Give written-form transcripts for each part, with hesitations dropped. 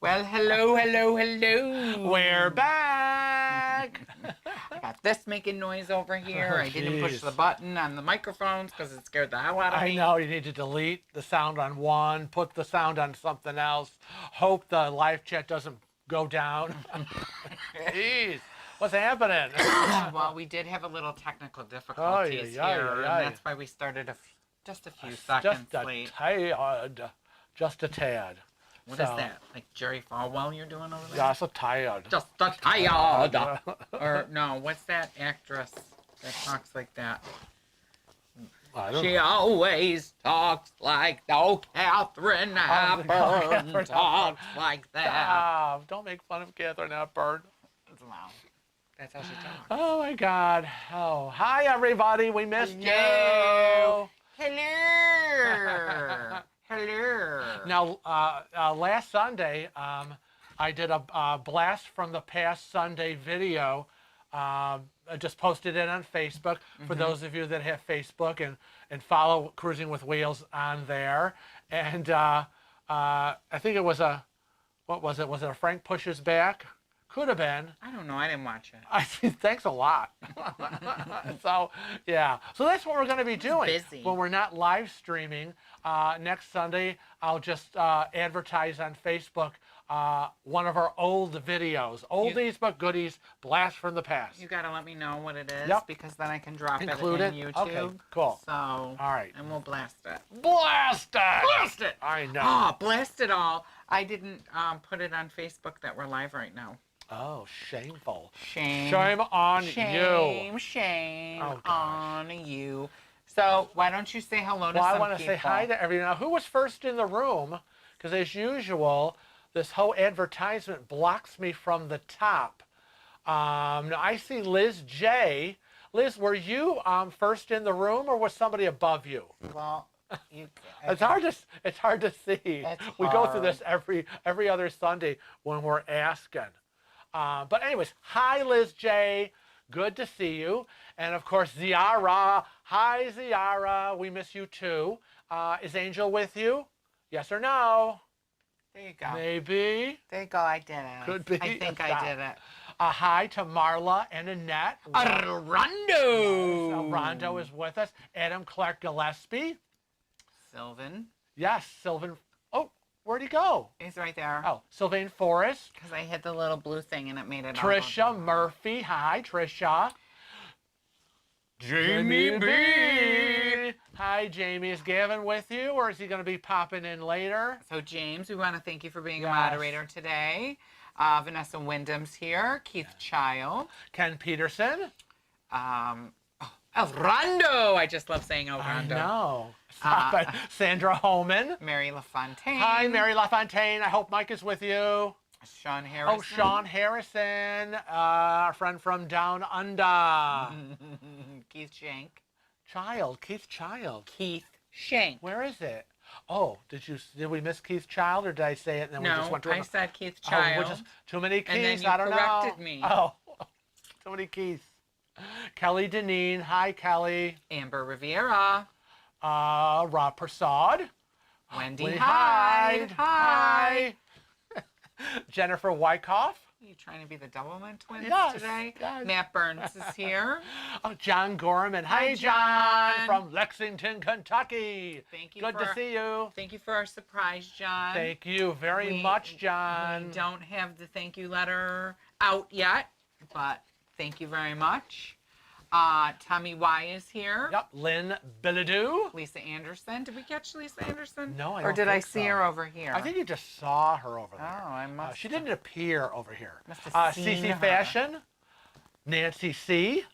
Well, hello, hello, hello. We're back. I got this making noise over here. Oh, I didn't push the jeez. button on the microphones because it scared the hell out of I me. know you need to delete the sound on one, put the sound on something else, hope the live chat doesn't go down. Jeez, what's happening? Well, we did have a little technical difficulties Ay, ay, here, ay, and ay. that's why we started just a few seconds Just a late. tad. Just a tad. What is that? Like Jerry Falwell you're doing over there? Just a tad. Just a tired. Or no, what's that actress that talks like that? I don't She know. always talks like Catherine Hepburn Catherine talks like that. Stop. Don't make fun of Catherine Hepburn. Wow. That's how she talks. Oh my God. Oh, hi everybody. We missed Hello. you. Hello. Hello. Now, last Sunday, I did a blast from the past Sunday video. I just posted it on Facebook for those of you that have Facebook and follow Cruising with Wheels on there. And I think it was what was it? Was it a Frank Pushes Back? Could have been. I don't know. I didn't watch it. Thanks a lot. So, yeah. So that's what we're going to be doing. Busy. When we're not live streaming, next Sunday, I'll just advertise on Facebook one of our old videos. Oldies but goodies, blast from the past. You got to let me know what it is Yep. because then I can drop Include it in it? YouTube. Okay, cool. So, All right. and we'll blast it. Blast it! Blast it! I know. Oh, blast it all. I didn't put it on Facebook that we're live right now. Oh, shameful. Shame. Shame on Shame, you. shame Oh, gosh. on you. So why don't you say hello to Well, some I want to people? say hi to everyone. Now, who was first in the room? Because as usual, this whole advertisement blocks me from the top. Now I see Liz J. Liz, were you first in the room, or was somebody above you? Well, you. It's hard to see. It's We go through hard. this every other Sunday when we're asking. But anyways, hi Liz J. Good to see you. And of course, Ziara. Hi Ziara. We miss you too. Is Angel with you? Yes or no? There you go. Maybe. There you go. I did it. Could be. I think I did it. Hi to Marla and Annette. Rondo. Rondo is with us. Adam Clark Gillespie. Sylvan. Yes, Sylvan. Oh, where'd he go? He's right there. Oh, Sylvain Forrest. Because I hit the little blue thing and it made it all Trisha go. Murphy. Hi, Trisha. Jamie B. Hi, Jamie. Is Gavin with you, or is he going to be popping in later? So, James, we want to thank you for being a Yes. moderator today. Vanessa Wyndham's here. Keith Child. Ken Peterson. El Rondo. I just love saying El I Rondo. know. Stop it. Sandra Homan. Mary LaFontaine. Hi, Mary LaFontaine. I hope Mike is with you. Sean Harrison. Oh, Sean Harrison, our friend from Down Under. Keith Shank. Keith Child. Keith Shank. Where is it? Oh, did we miss Keith Child, or did I say it and then we just No, went to I another? said Keith Oh, Child. we're just too many Keiths. And then you I don't know. corrected me. Oh, too many Keiths. Kelly Deneen. Hi, Kelly. Amber Riviera. Rob Prasad. Wendy Hyde. Hyde. Hi. Jennifer Wyckoff. Are you trying to be the Doublemint twins Yes, today? yes. Matt Burns is here. Oh, John Gorman. Hi, Hi, John. John. From Lexington, Kentucky. Thank you. Good to see you. Thank you for our surprise, John. Thank you very much, John. We don't have the thank you letter out yet, but thank you very much. Tommy Y is here. Yep, Lynn Billadou. Lisa Anderson. Did we catch Lisa Anderson? No, I Or don't did I think see so. her over here? I think you just saw her over there. Oh, I must. She didn't appear over here. Must have seen CC her. Fashion. Nancy C.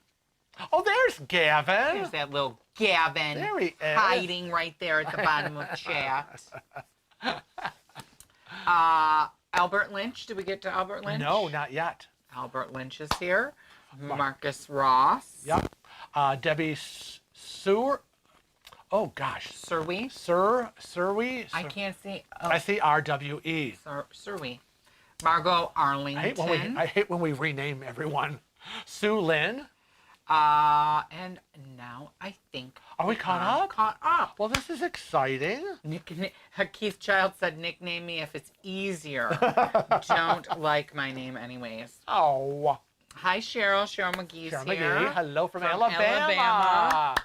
Oh, there's Gavin. There's that little Gavin There he is. hiding right there at the bottom of chat. Albert Lynch. Did we get to Albert Lynch? No, not yet. Albert Lynch is here. Marcus Ross. Yep. Debbie Sewer. Oh, gosh. Surwee. Surwee. I can't see. Oh, I see RWE. Surwee. Margot Arlington. I hate when we rename everyone. Sue Lynn. And now I think Are we caught up? Caught up. Well, this is exciting. Keith Child said, "Nickname me if it's easier." Don't like my name anyways. Oh. Hi, Cheryl. Cheryl McGee's Cheryl here. McGee, hello from Alabama.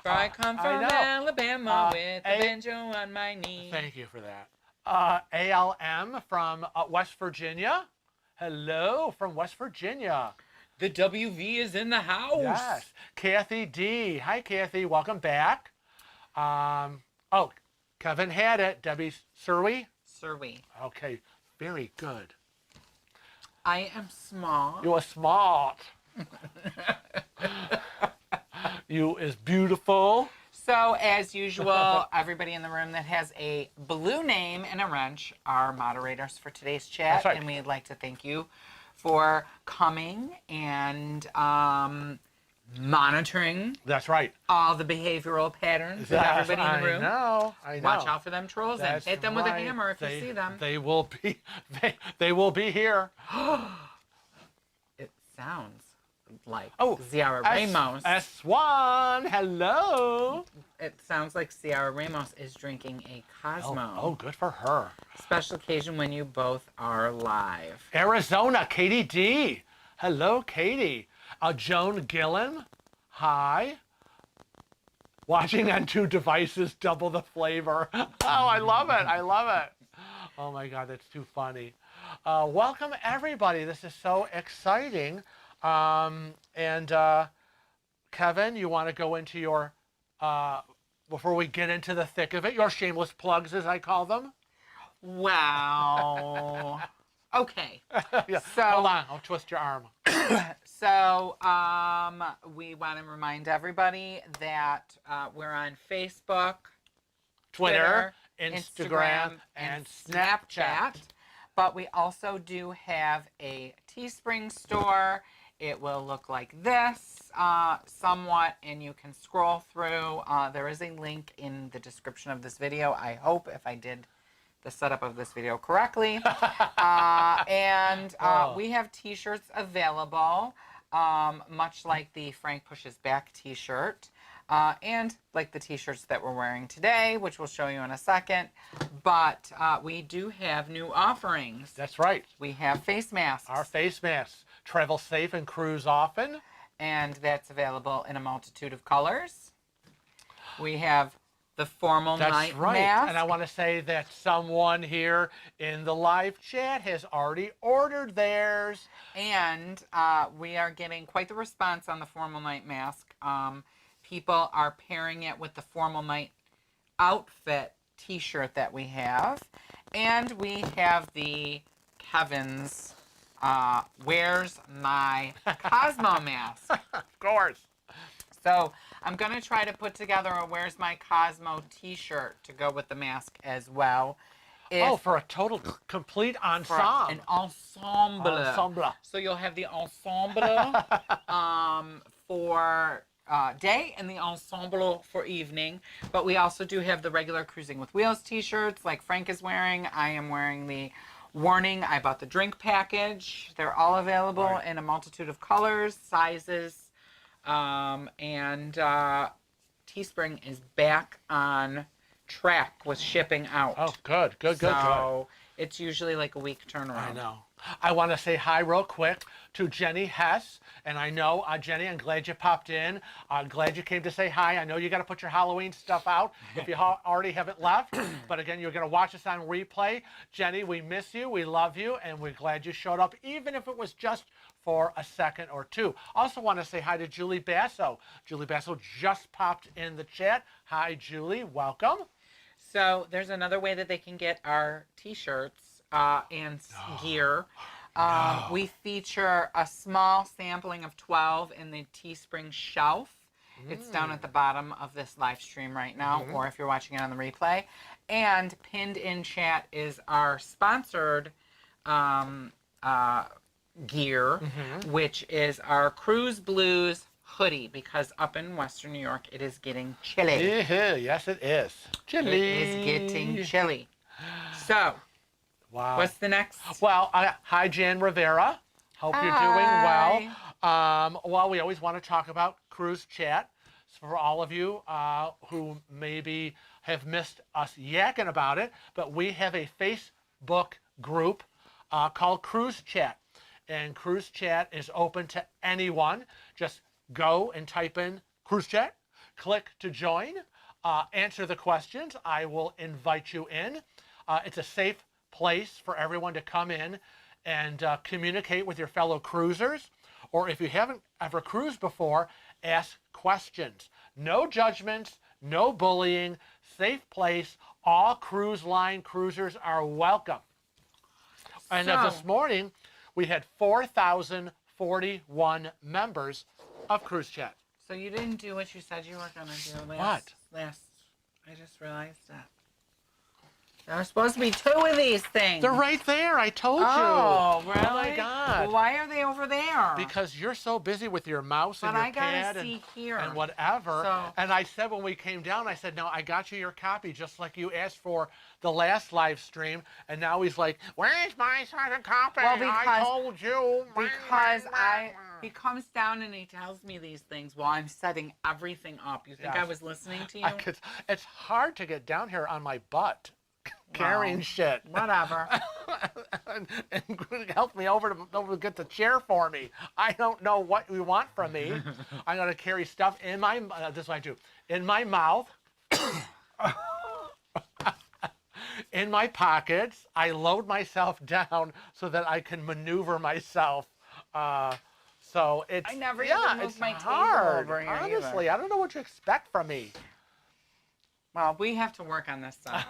For I come I from know. Alabama with a banjo on my knee. Thank you for that. ALM from West Virginia. Hello from West Virginia. The WV is in the house. Yes. Kathy D. Hi, Kathy. Welcome back. Kevin had it. Debbie Surwey. Surwey. Okay. Very good. I am small. You are smart. You is beautiful. So, as usual, everybody in the room that has a blue name and a wrench are moderators for today's chat. That's right. And we'd like to thank you for coming and monitoring That's right. all the behavioral patterns of everybody in the room. I know. Watch out for them trolls That's and hit them with a right. hammer if you see them. They will be. They will be here. It sounds like Oh, Ciara Ramos. S1. Hello. It sounds like Ciara Ramos is drinking a Cosmo. Oh, good for her. Special occasion when you both are live. Arizona, Katie D. Hello, Katie. Joan Gillen. Hi. Watching on 2 devices, double the flavor. Oh, I love it. I love it. Oh my God, that's too funny. Welcome everybody. This is so exciting. Kevin, you want to go into your, before we get into the thick of it, your shameless plugs, as I call them? Wow. Okay. Yeah. So, hold on, I'll twist your arm. So, we want to remind everybody that we're on Facebook, Twitter, Instagram, and Snapchat. But we also do have a Teespring store. It will look like this somewhat, and you can scroll through. There is a link in the description of this video. I hope if I did the setup of this video correctly. We have t-shirts available, much like the Frank Pushes Back t-shirt. And like the t-shirts that we're wearing today, which we'll show you in a second. But we do have new offerings. That's right. We have face masks. Our face masks. Travel safe and cruise often. And that's available in a multitude of colors. We have the formal night mask. And I want to say that someone here in the live chat has already ordered theirs. And we are getting quite the response on the formal night mask. People are pairing it with the formal night outfit t-shirt that we have. And we have the Kevin's Where's My Cosmo mask. Of course. So I'm going to try to put together a Where's My Cosmo t-shirt to go with the mask as well. For a total complete ensemble. An ensemble. So you'll have the ensemble for day and the ensemble for evening. But we also do have the regular Cruising with Wheels t-shirts like Frank is wearing. I am wearing the Warning, I bought the drink package. They're all available in a multitude of colors, sizes, and Teespring is back on track with shipping out. Oh, good. So it's usually like a week turnaround. I know. I want to say hi real quick to Jenny Hess. And I know, Jenny, I'm glad you popped in. I'm glad you came to say hi. I know you got to put your Halloween stuff out if you already haven't left. But again, you're going to watch us on replay. Jenny, we miss you. We love you. And we're glad you showed up, even if it was just for a second or two. Also want to say hi to Julie Basso. Julie Basso just popped in the chat. Hi, Julie. Welcome. So there's another way that they can get our t-shirts and gear. We feature a small sampling of 12 in the Teespring shelf. It's down at the bottom of this live stream right now, or if you're watching it on the replay. And pinned in chat is our sponsored gear, which is our Cruise Blues hoodie, because up in Western New York, it is getting chilly. Yes, it is. Chilly. It is getting chilly. So, wow. What's the next? Well, hi, Jan Rivera. Hope you're doing well. Well, we always want to talk about cruise chat. So for all of you who maybe have missed us yakking about it, but we have a Facebook group called Cruise Chat. And Cruise Chat is open to anyone. Just go and type in Cruise Chat, click to join, answer the questions. I will invite you in. It's a safe place for everyone to come in and communicate with your fellow cruisers. Or if you haven't ever cruised before, ask questions. No judgments, no bullying, safe place. All cruise line cruisers are welcome. And this morning, we had 4,041 members of Cruise Chat. So you didn't do what you said you were going to do What? I just realized that. There are supposed to be 2 of these things. They're right there. I told you. Oh, really? Oh, my God. Well, why are they over there? Because you're so busy with your mouse and your pad and whatever. So, and I said when we came down, I said, no, I got you your copy just like you asked for the last live stream. And now he's like, where's my second copy? well, because, I told you. Because he comes down and he tells me these things while I'm setting everything up. You think I was listening to you? It's hard to get down here on my butt. Carrying shit. Whatever. and help me over to get the chair for me. I don't know what you want from me. I'm going to carry stuff in my, this is what I do, in my mouth, in my pockets. I load myself down so that I can maneuver myself. So it's, I never even moved my hard. table over here Honestly, either. I don't know what you expect from me. Well, we have to work on this stuff.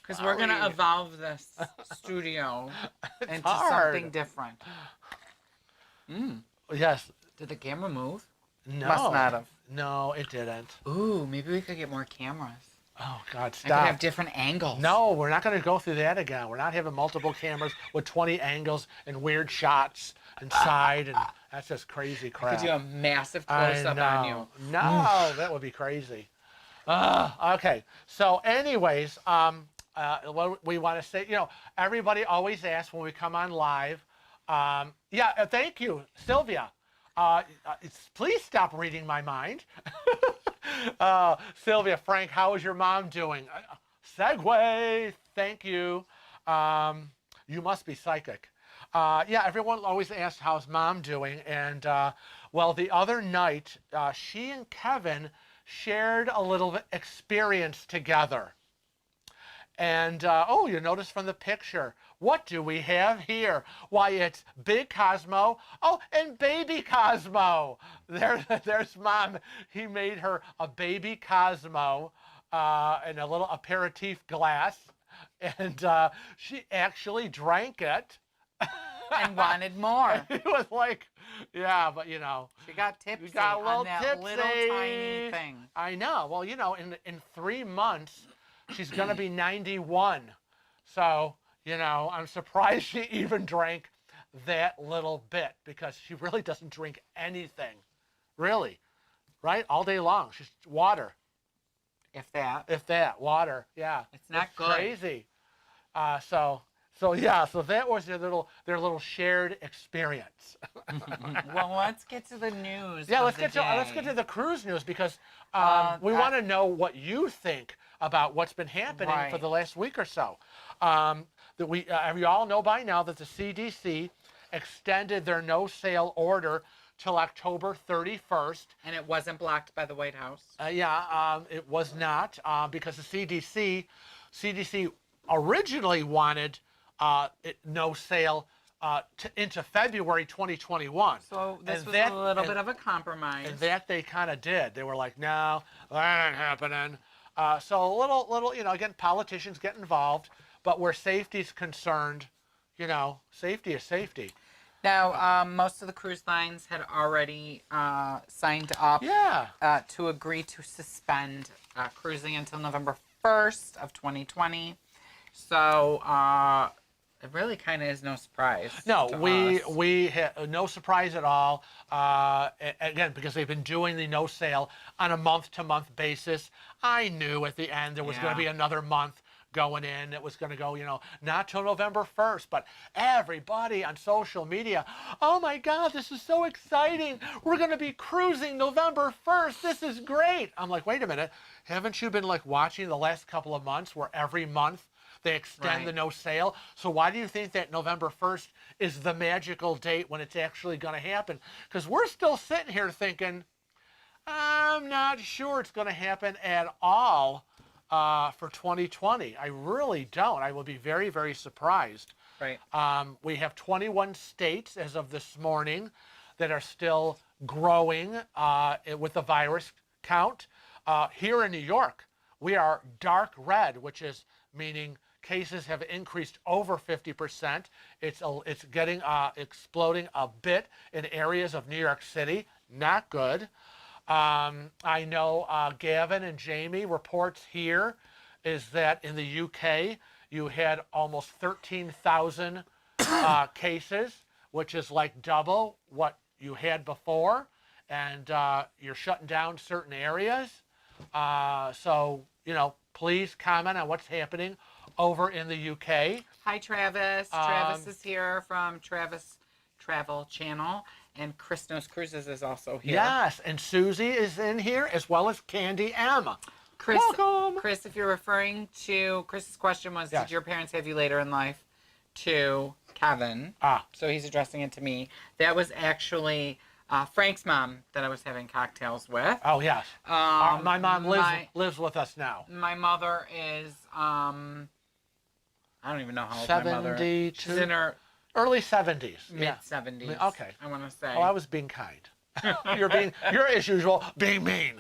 Because we're going to evolve this studio into something different. Yes. Did the camera move? No. Must not have. No, it didn't. Ooh, maybe we could get more cameras. Oh, God, I stop. could have different angles. No, we're not going to go through that again. We're not having multiple cameras with 20 angles and weird shots and side, and that's just crazy crap. I could do a massive close-up on you. No, that would be crazy. Okay, so anyways, what we want to say, everybody always asks when we come on live. Thank you, Sylvia. Please stop reading my mind. Sylvia, Frank, how is your mom doing? Segue, thank you. You must be psychic. Everyone always asks how's mom doing. And, well, the other night, she and Kevin shared a little experience together. And, you notice from the picture, what do we have here? Why, it's Big Cosmo, and Baby Cosmo. There's Mom. He made her a Baby Cosmo in a little aperitif glass, and she actually drank it. And wanted more. It was like, but she got tipsy we got a little on that tipsy. little tiny thing. I know. Well, in 3 months, she's going to be 91. So, I'm surprised she even drank that little bit because she really doesn't drink anything. Really. Right? All day long. She's water. If that. Water. Yeah. It's not good. Crazy. So that was their little shared experience. Well, let's get to the news. Yeah, let's get to the cruise news because we want to know what you think about what's been happening for the last week or so. We all know by now that the CDC extended their no sail order till October 31st. And it wasn't blocked by the White House. It was not because the CDC originally wanted no sail into February 2021. So this was a little bit of a compromise. And that they kind of did. They were like, no, that ain't happening. So a little, again, politicians get involved, but where safety's concerned, safety is safety. Now, most of the cruise lines had already signed up to agree to suspend cruising until November 1st of 2020. So it really kind of is no surprise. No, we had no surprise at all. Again, because they've been doing the no sail on a month-to-month basis. I knew at the end there was going to be another month going in. It was going to go, not till November 1st, but everybody on social media, oh my God, this is so exciting. We're going to be cruising November 1st. This is great. I'm like, wait a minute. Haven't you been like watching the last couple of months where every month they extend the no sail? So why do you think that November 1st is the magical date when it's actually going to happen? Because we're still sitting here thinking, I'm not sure it's going to happen at all for 2020. I really don't. I will be very, very surprised. Right. We have 21 states as of this morning that are still growing with the virus count. Here in New York, we are dark red, which is meaning cases have increased over 50%. It's getting exploding a bit in areas of New York City. Not good. I know Gavin and Jamie reports here is that in the UK you had almost 13,000 cases, which is like double what you had before, and you're shutting down certain areas. So, please comment on what's happening over in the UK. Hi, Travis. Travis is here from Travis Travel Channel, and Chris Knows Cruises is also here. Yes, and Susie is in here, as well as Candy M. Chris, Welcome. Chris, if you're referring to, Chris's question was, Yes. did your parents have you later in life? To Kevin. So he's addressing it to me. That was actually Frank's mom that I was having cocktails with. Oh, yes. My mom lives with us now. My mother is, I don't even know how old my mother is. 72? She's in her early 70s. mid-70s. Yeah. Okay. I want to say. Oh, I was being kind. You're as usual being mean.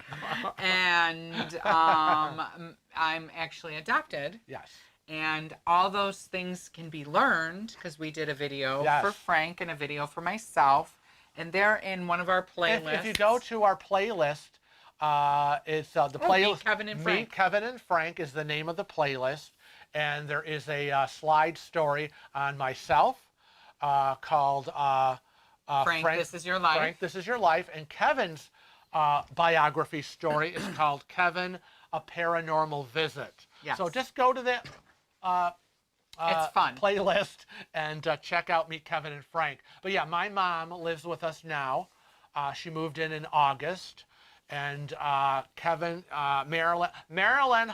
And I'm actually adopted. Yes. And all those things can be learned because we did a video for Frank and a video for myself. And they're in one of our playlists. If you go to our playlist, it's the playlist. Meet Kevin and Frank. Meet Kevin and Frank is the name of the playlist. And there is a slide story on myself called Frank, This Is Your Life. Frank, This Is Your Life. And Kevin's biography story is called Kevin, A Paranormal Visit. Yes. So just go to that it's fun. playlist and check out Meet Kevin and Frank. But yeah, my mom lives with us now. She moved in August. And Kevin, Marilyn,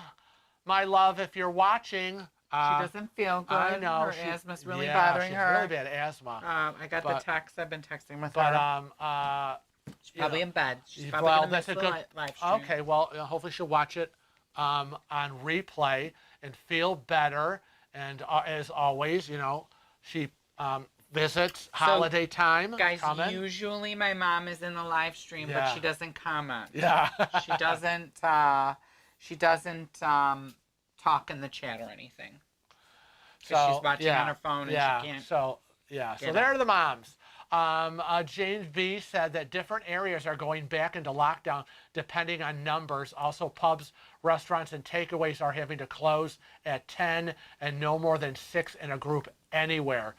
my love, if you're watching. She doesn't feel good. I know. Her asthma's really bothering her. Really bad asthma. I got the text. I've been texting with her. She's probably in bed. She's probably going to miss the live stream. Okay, well, hopefully she'll watch it on replay and feel better. And as always, she visits holiday time. Guys, usually my mom is in the live stream, but she doesn't comment. Yeah. She doesn't talk in the chat or anything. So she's watching on her phone and she can't. So there are the moms. James B. said that different areas are going back into lockdown depending on numbers. Also, pubs, restaurants, and takeaways are having to close at 10 and no more than 6 in a group anywhere.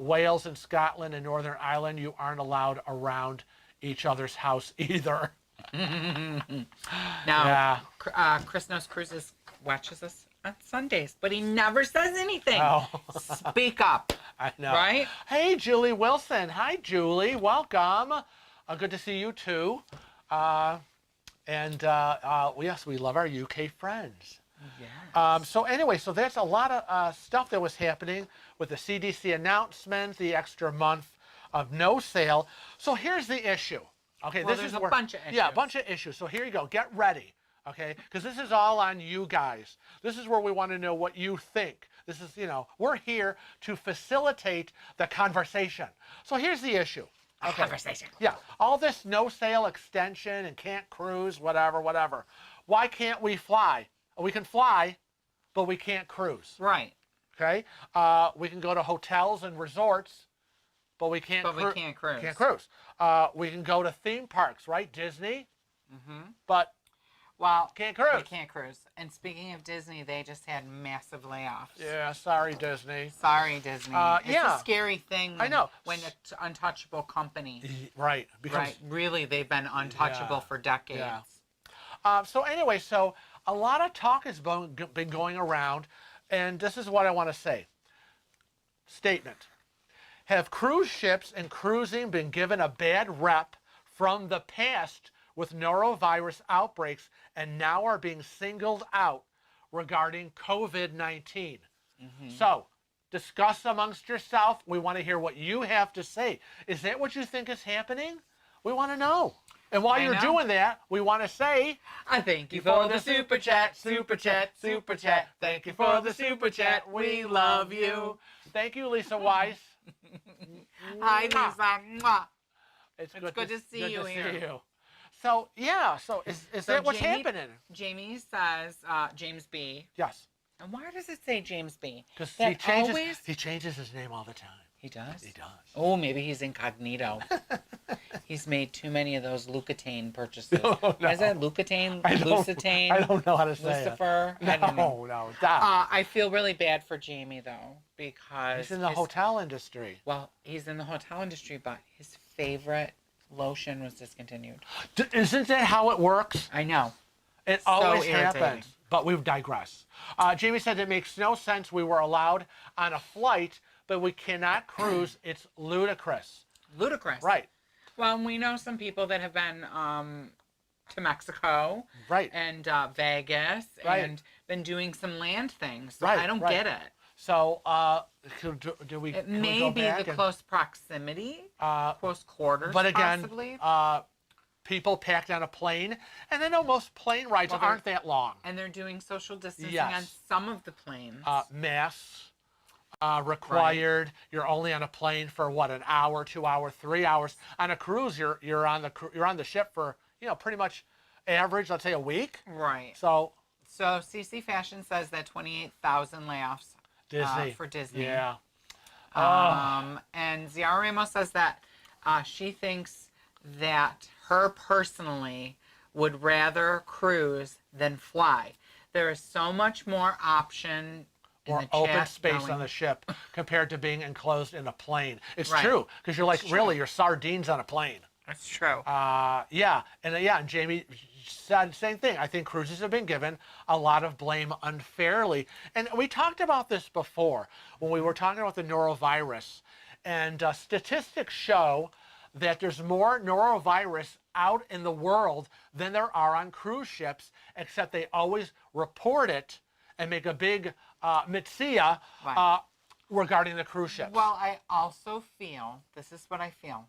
Wales and Scotland and Northern Ireland, you aren't allowed around each other's house either. Now, Chris Knows Cruises watches us on Sundays, but he never says anything. Oh. Speak up. I know. Right? Hey, Julie Wilson. Hi, Julie. Welcome. Good to see you, too. Yes, we love our UK friends. Yes. So anyway, so there's a lot of stuff that was happening with the CDC announcement, the extra month of no sale. So here's the issue. Okay, well, there's a bunch of issues. Yeah, a bunch of issues. So here you go. Get ready. Okay, because this is all on you guys. This is where we want to know what you think. This is, we're here to facilitate the conversation. So here's the issue. Okay. Conversation. Yeah, all this no sale extension and can't cruise, whatever. Why can't we fly? We can fly, but we can't cruise. Right. Okay. We can go to hotels and resorts, but we can't. We can't cruise. Can't cruise. We can go to theme parks, right? Disney. Mm-hmm. But can't cruise. They can't cruise. And speaking of Disney, they just had massive layoffs. Yeah. Sorry, Disney. Sorry, Disney. It's a scary thing. I know. When an untouchable company. Right. Right. Really, they've been untouchable for decades. Yeah. So anyway, a lot of talk has been going around, and this is what I want to say. Statement. Have cruise ships and cruising been given a bad rep from the past with norovirus outbreaks and now are being singled out regarding COVID-19? So, discuss amongst yourself. We want to hear what you have to say. Is that what you think is happening? We want to know. And while you're doing that, we want to say, I thank you for the super chat, super chat, super chat. Thank you for the super chat. We love you. Thank you, Lisa Weiss. Hi, Lisa. Mwah. It's good to see you here. So, yeah, so is that what's happening? Jamie says, James B. Yes. And why does it say James B? Because That he changes his name all the time. He does? He does. Oh, maybe he's incognito. He's made too many of those Lucatane purchases. No. What is that? Lucatane? Lucitane? I don't know how to say Lucifer? it. I don't know. No. Stop. I feel really bad for Jamie, though, because... He's in the hotel industry. Well, he's in the hotel industry, but his favorite lotion was discontinued. Isn't that how it works? I know. It So always irritating. happens. But we digress. Jamie said it makes no sense. We were allowed on a flight, but we cannot cruise. It's ludicrous. Ludicrous. Right. Well, we know some people that have been to Mexico. Right. And Vegas. Right. And been doing some land things. So Right, I don't right. get it. So, do we? It can we may go be back the and- close proximity, close quarters, But again, possibly. people packed on a plane, and I know most plane rides Well, aren't that long. And they're doing social distancing Yes. on some of the planes. Masks required. Right. You're only on a plane for what, an hour, 2 hours, 3 hours. On a cruise, you're on the ship for pretty much average, let's say, a week. Right. So CC Fashion says that 28,000 layoffs Disney for Disney. Yeah. And Ziara Ramos says that she thinks that her personally would rather cruise than fly. There is so much more option in More the open chat space going. on the ship compared to being enclosed in a plane. It's Right. true, because you're like, It's really, true. you're sardines on a plane. That's true. And Jamie said the same thing. I think cruises have been given a lot of blame unfairly. And we talked about this before when we were talking about the norovirus. And statistics show that there's more norovirus out in the world than there are on cruise ships, except they always report it and make a big mitzvah Right. regarding the cruise ships. Well, I also feel, this is what I feel.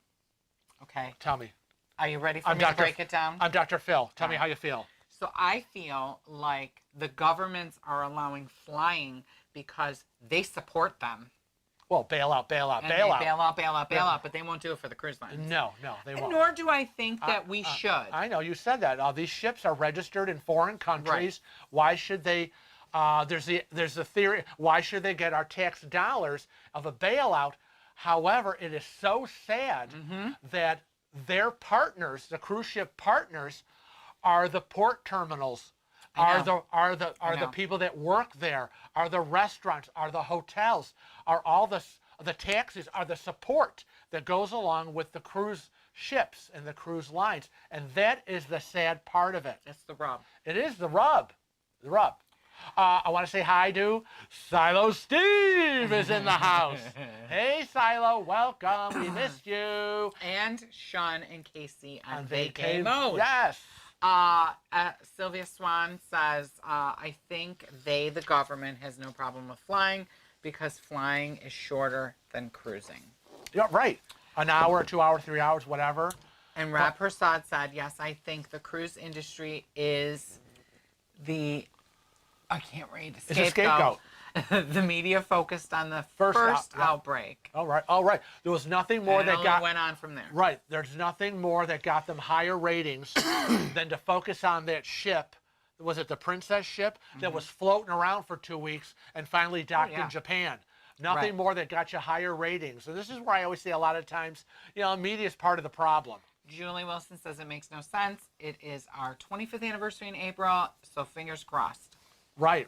Okay. Tell me. Are you ready for me to break it down? I'm Dr. Phil. Tell me how you feel. So I feel like the governments are allowing flying because they support them. Well, bail out. And they bail out, but they won't do it for the cruise lines. No, they won't. Nor do I think that we should. I know, you said that. These ships are registered in foreign countries. Right. Why should they, there's a theory, why should they get our tax dollars of a bailout? However, it is so sad that their partners, the cruise ship partners, are the port terminals, are the people that work there, are the restaurants, are the hotels, are all the taxis, are the support that goes along with the cruise ships and the cruise lines. And that is the sad part of it. That's the rub. It is the rub. The rub. I want to say hi to Silo Steve is in the house. Hey, Silo, welcome. We missed you. And Sean and Casey on vacay vacay mode. Yes. Sylvia Swan says, I think the government, has no problem with flying because flying is shorter than cruising. Yeah, right. An hour, 2 hours, 3 hours, whatever. And Rab Prasad said, yes, I think the cruise industry is the... I can't read. It's a scapegoat. The media focused on the first outbreak. All right. There was nothing more and it went on from there. Right. There's nothing more that got them higher ratings than to focus on that ship. Was it the Princess ship that was floating around for 2 weeks and finally docked in Japan? Nothing more that got you higher ratings. And this is where I always say a lot of times, media is part of the problem. Julie Wilson says it makes no sense. It is our 25th anniversary in April, so fingers crossed. Right.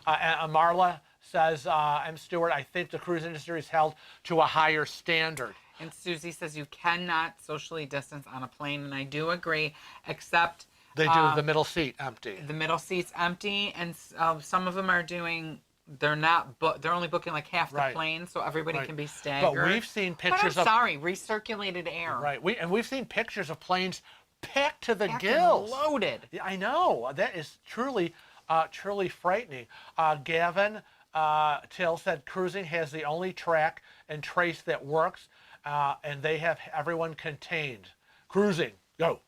And Marla says, M. Stewart, I think the cruise industry is held to a higher standard. And Susie says you cannot socially distance on a plane, and I do agree, except They do the middle seat empty. The middle seat's empty, and some of them are doing. They're not. They're only booking like half the Right. plane, so everybody Right. can be staggered. But we've seen But I'm pictures of sorry, recirculated air. right. We've seen pictures of planes packed to the Packed and gills. loaded. Yeah, I know. That is truly frightening. Gavin Till said cruising has the only track and trace that works, and they have everyone contained. Cruising, go.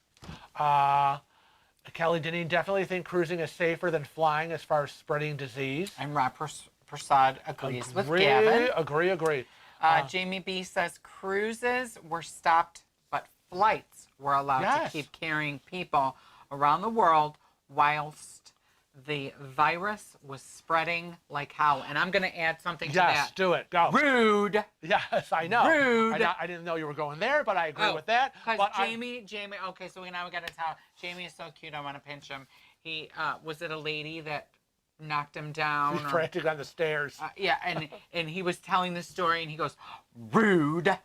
Kelly Deneen definitely think cruising is safer than flying as far as spreading disease. And Rob Prasad agrees with Gavin. Agree. Jamie B says cruises were stopped, but flights were allowed Yes. to keep carrying people around the world whilst the virus was spreading like how. And I'm going to add something to Yes, that. do it. Go. Rude. Yes, I know. Rude. I didn't know you were going there, but I agree with that. Because But Jamie, okay, so now we got to tell. Jamie is so cute. I want to pinch him. He was it a lady that knocked him down? he's frantic on the stairs. Yeah, and he was telling the story, and he goes, rude,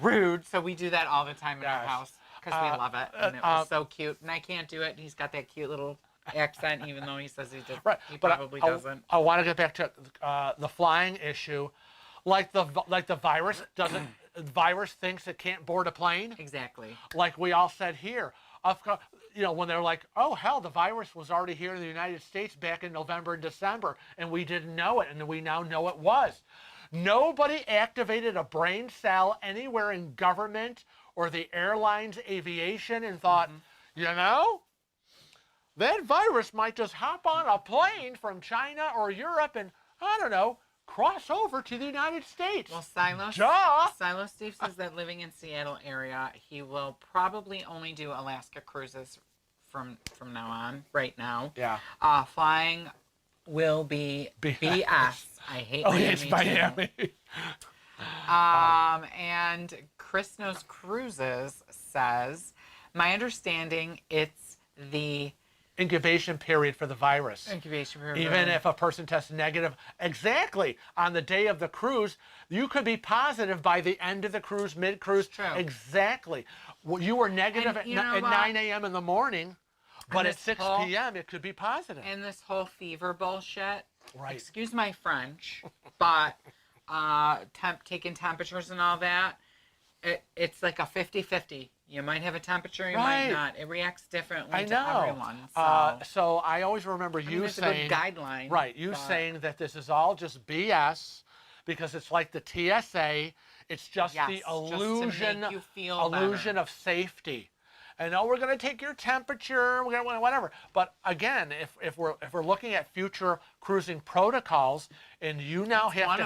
rude. So we do that all the time in our Yes. house because we love it, and it was so cute. And I can't do it. He's got that cute little accent, even though he says he does. Right, He but probably doesn't. I want to get back to the flying issue. Like the virus doesn't. The virus thinks it can't board a plane. Exactly. Like we all said here. Of course, when they're like, oh hell, the virus was already here in the United States back in November and December, and we didn't know it, and we now know it was. Nobody activated a brain cell anywhere in government or the airlines, aviation, and thought, that virus might just hop on a plane from China or Europe and, I don't know, cross over to the United States. Well, Silos Steve says that living in Seattle area, he will probably only do Alaska cruises from now on, right now. Yeah. Flying will be BS. I hate Miami. It's Miami. And Chris Knows Cruises says, my understanding, it's the Incubation period for the virus. incubation period. Even if a person tests negative exactly on the day of the cruise, you could be positive by the end of the cruise, mid-cruise. True. Exactly. Well, you were negative And at 9 a.m. in the morning, but at this 6 p.m. it could be positive. And this whole fever bullshit. Right. Excuse my French, but taking temperatures and all that, it's like a 50-50. You might have a temperature, you might not. It reacts differently to everyone. So I always remember you it's saying, a good guideline. right, saying that this is all just BS because it's like the TSA. It's just the illusion, just to make you feel better. of safety. And we're going to take your temperature, we're going to whatever. But again, if we're looking at future cruising protocols, and you now have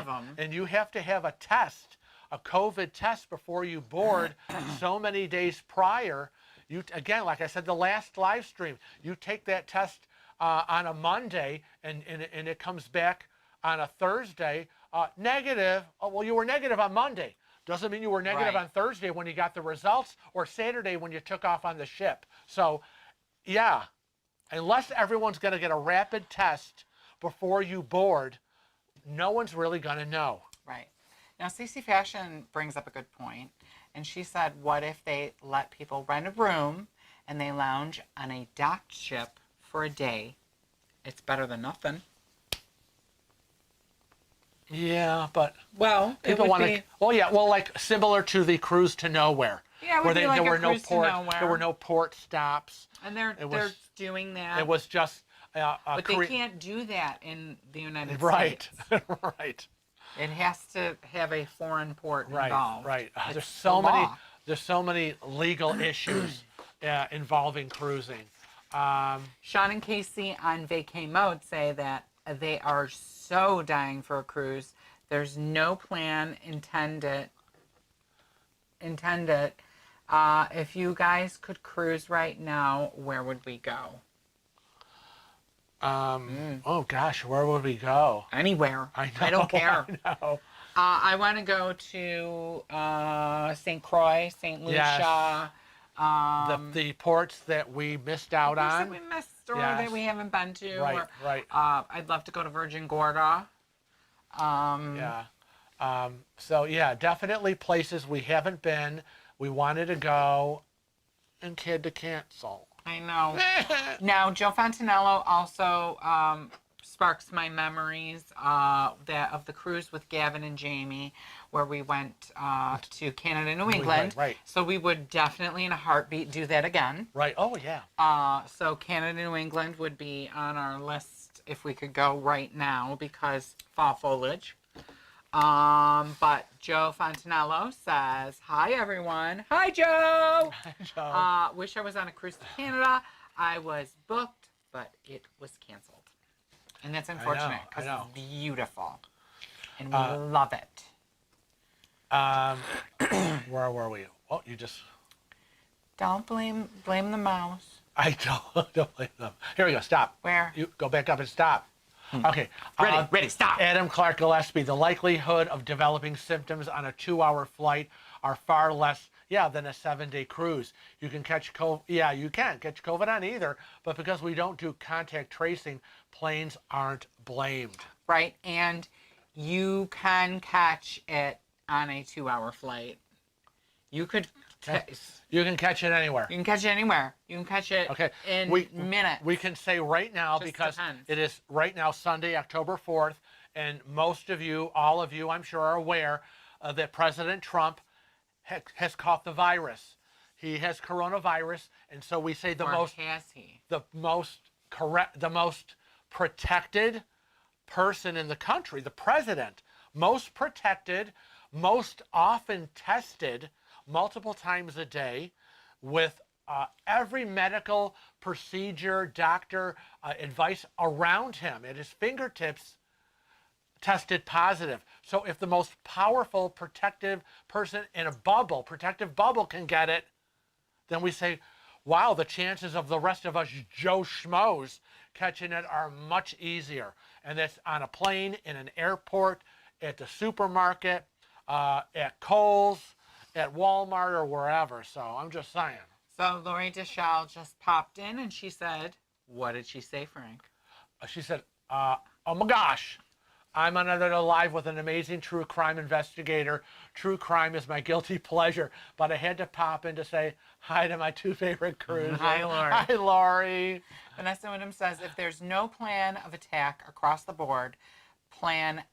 to have a test, a COVID test before you board so many days prior. You again, like I said, the last live stream, you take that test on a Monday, and it comes back on a Thursday negative. Oh, well, you were negative on Monday. Doesn't mean you were negative on Thursday when you got the results, or Saturday when you took off on the ship. So, yeah, unless everyone's going to get a rapid test before you board, no one's really going to know. Right. Now, CC Fashion brings up a good point, and she said, what if they let people rent a room and they lounge on a docked ship for a day? It's better than nothing. Yeah, but people want to. Well, yeah, like similar to the cruise to nowhere. Yeah, it would be like there a were no cruise to nowhere. There were no port stops. And they're doing that. It was just. But they can't do that in the United States. Right. Right. It has to have a foreign port involved. Right. It's There's so many legal issues involving cruising. Sean and Casey on vacay mode say that they are so dying for a cruise. There's no plan intended. If you guys could cruise right now, where would we go? Oh gosh, where would we go? Anywhere. I know. I don't care. I know. I want to go to St. Croix, St. Lucia. Yes. The ports that we missed out on. That we missed or that we haven't been to. Right. I'd love to go to Virgin Gorda. So yeah, definitely places we haven't been. We wanted to go, and had to cancel. I know. Now, Joe Fontanello also sparks my memories that of the cruise with Gavin and Jamie, where we went to Canada, New England. Right. So we would definitely, in a heartbeat, do that again. Right. Oh, yeah. So Canada, New England would be on our list if we could go right now because fall foliage. But Joe Fontanello says, "Hi everyone. Hi Joe. Joe. Wish I was on a cruise to Canada. I was booked, but it was canceled, and that's unfortunate because it's beautiful, and we love it." Where were we? Oh, you just. Don't blame the mouse. I don't blame them. Here we go. Stop. Where? You go back up and stop. Okay. Ready, stop. Adam Clark Gillespie. The likelihood of developing symptoms on a 2-hour flight are far less, than a 7-day cruise. You can catch COVID. Yeah, you can catch COVID on either, but because we don't do contact tracing, planes aren't blamed. Right, and you can catch it on a 2-hour flight. You could. You can catch it anywhere. You can catch it anywhere. You can catch it in minutes. We can say right now, Just because depends. it is right now Sunday, October 4th, and most of you, all of you, I'm sure, are aware that President Trump has caught the virus. He has coronavirus, and so we say the most protected person in the country, the president, most protected, most often tested, multiple times a day, with every medical procedure, doctor advice around him at his fingertips tested positive. So if the most powerful protective person in a protective bubble can get it, then we say, wow, the chances of the rest of us Joe Schmoes catching it are much easier. And that's on a plane, in an airport, at the supermarket, at Kohl's, at Walmart, or wherever. So I'm just saying. So Lori Deschal just popped in and she said, what did she say, Frank? She said, oh my gosh, I'm on another live with an amazing true crime investigator. True crime is my guilty pleasure, but I had to pop in to say hi to my 2 favorite cruisers. Hi, Lori. Hi, Lori. Vanessa Wyndham says, if there's no plan of attack across the board,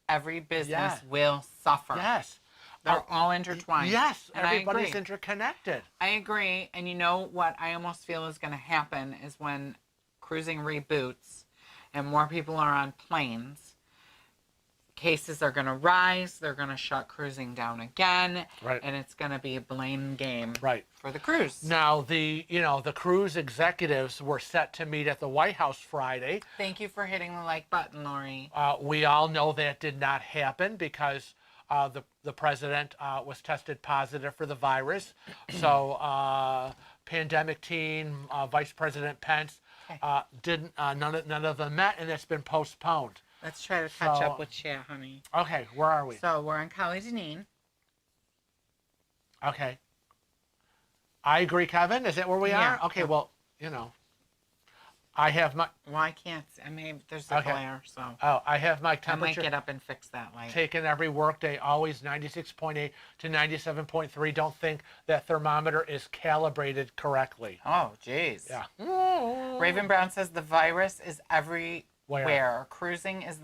every business will suffer. Yes. They're all intertwined. Yes, and everybody's interconnected. I agree. And you know what I almost feel is going to happen is when cruising reboots and more people are on planes, cases are going to rise. They're going to shut cruising down again. Right. And it's going to be a blame game right. for the cruise. Now, the cruise executives were set to meet at the White House Friday. Thank you for hitting the like button, Lori. We all know that did not happen because the president was tested positive for the virus. So pandemic team, Vice President Pence, none of them met, and it's been postponed. Let's try to catch up with chat, honey. Okay, where are we? So we're on Collie Deneen. Okay. I agree, Kevin. Is that where we are? Okay, well, I have my... Well, I can't. I mean, there's a glare, so... Oh, I have my temperature... I might get up and fix that light. Taken every workday, always 96.8 to 97.3. Don't think that thermometer is calibrated correctly. Oh, jeez. Yeah. Raven Brown says the virus is everywhere. Cruising is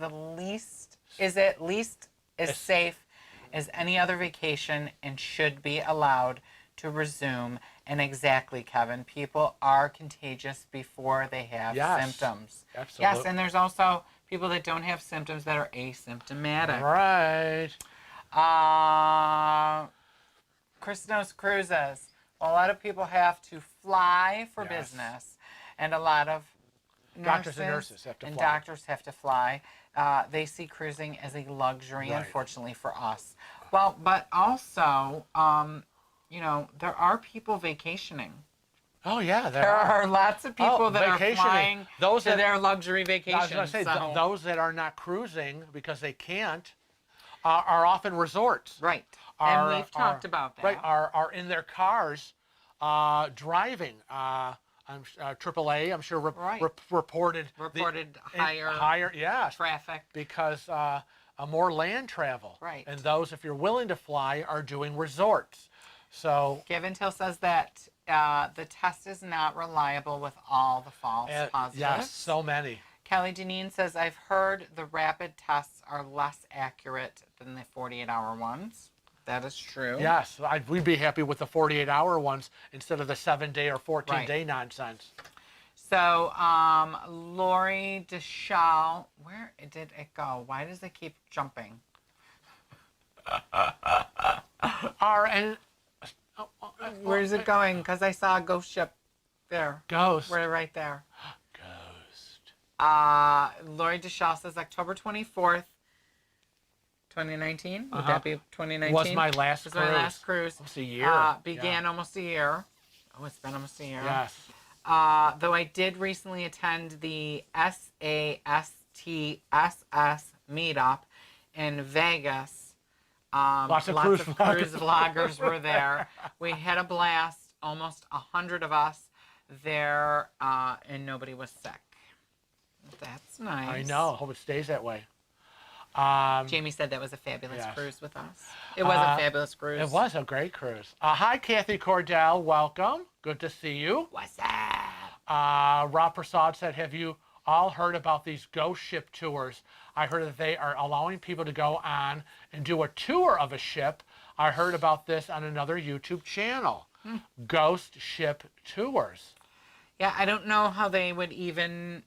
at least as safe as any other vacation and should be allowed to resume. And exactly, Kevin, people are contagious before they have symptoms. Absolutely. Yes, and there's also people that don't have symptoms that are asymptomatic. Right. Chris Knows Cruises. Well, a lot of people have to fly for business, and a lot of doctors and nurses have to and fly. doctors have to fly. They see cruising as a luxury, unfortunately for us. Well, but also... there are people vacationing. Oh, yeah. There are lots of people that are flying to their luxury vacations. I was going to say, those that are not cruising because they can't are often resorts. Right. And we've talked about that. Right. Are in their cars driving. AAA, I'm sure, reported higher traffic. Because more land travel. Right. And those, if you're willing to fly, are doing resorts. So Gavin Till says that the test is not reliable with all the false positives. Yes, so many. Kelly Deneen says, I've heard the rapid tests are less accurate than the 48-hour ones. That is true. Yes, we'd be happy with the 48-hour ones instead of the 7-day or 14-day nonsense. So, Lori DeShaw, where did it go? Why does it keep jumping? Where's it going? Because I saw a ghost ship there. Ghost. We're right there. Ghost. Lori DeShaw says October 24th, 2019. Would that be 2019? Was my last cruise. My last cruise. Almost a year. Began almost a year. Oh, it's been almost a year. Yes. Though I did recently attend the SASTSS meetup in Vegas. Lots of cruise vloggers were there. We had a blast. Almost 100 of us there, and nobody was sick. That's nice. I know. Hope it stays that way. Jamie said that was a fabulous cruise with us. It was a fabulous cruise. It was a great cruise. Hi, Kathy Cordell. Welcome. Good to see you. What's up? Rob Prasad said, have you all heard about these ghost ship tours? I heard that they are allowing people to go on and do a tour of a ship. I heard about this on another YouTube channel. Ghost ship tours. Yeah, I don't know how they would even,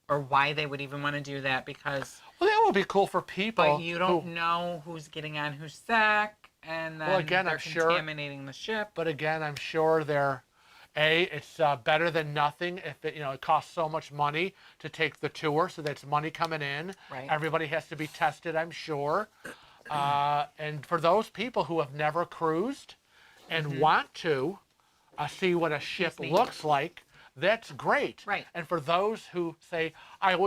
or why they would even want to do that, because... Well, that would be cool for people. But you don't know who's getting on who's sick, and then they're contaminating the ship. But again, I'm sure they're... it's better than nothing if it costs so much money to take the tour, so that's money coming in. Right. Everybody has to be tested, I'm sure. And for those people who have never cruised and want to see what a ship looks like, that's great. Right. And for those who say, I'm